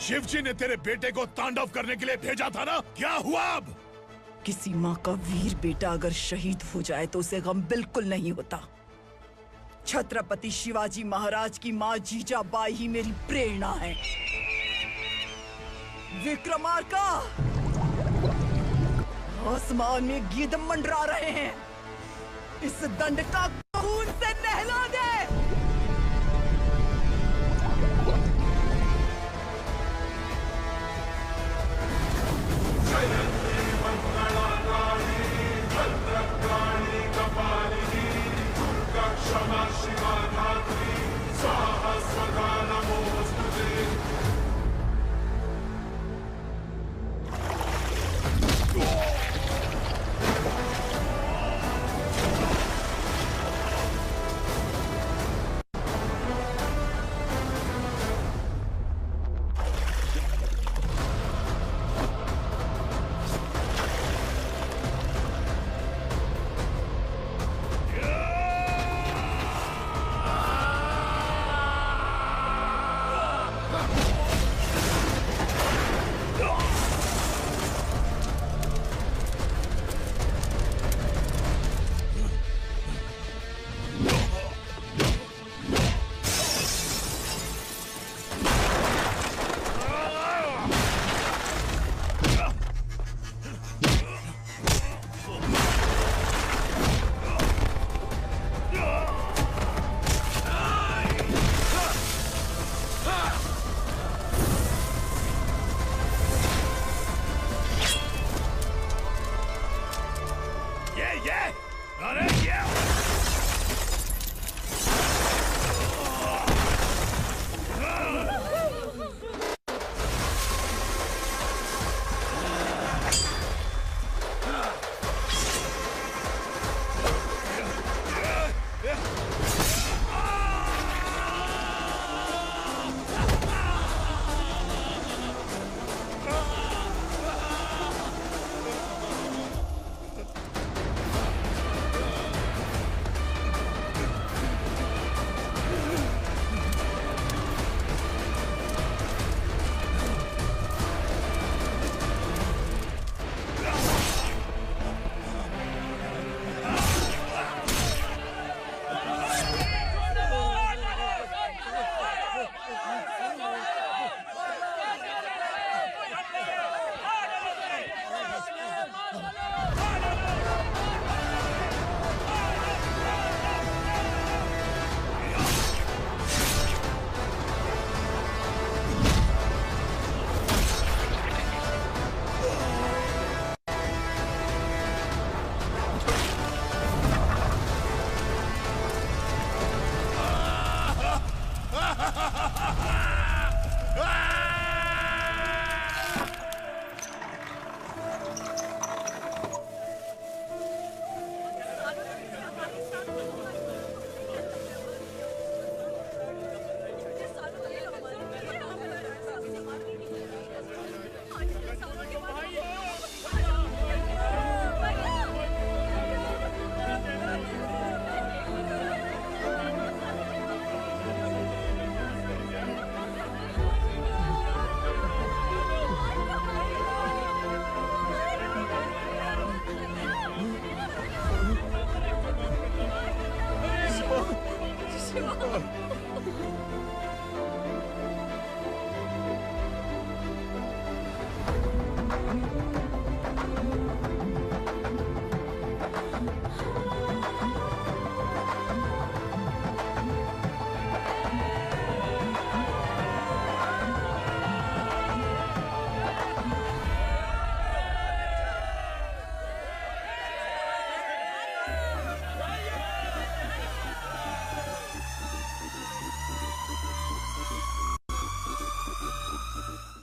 शिवजी ने तेरे बेटे को तांडव करने के लिए भेजा था ना, क्या हुआ अब? किसी माँ का वीर बेटा अगर शहीद हो जाए तो उसे गम बिल्कुल नहीं होता। छत्रपति शिवाजी महाराज की माँ जीजाबाई ही मेरी प्रेरणा है। विक्रमार्का, आसमान में गीत मंडरा रहे हैं। इस दंड का खून से नहला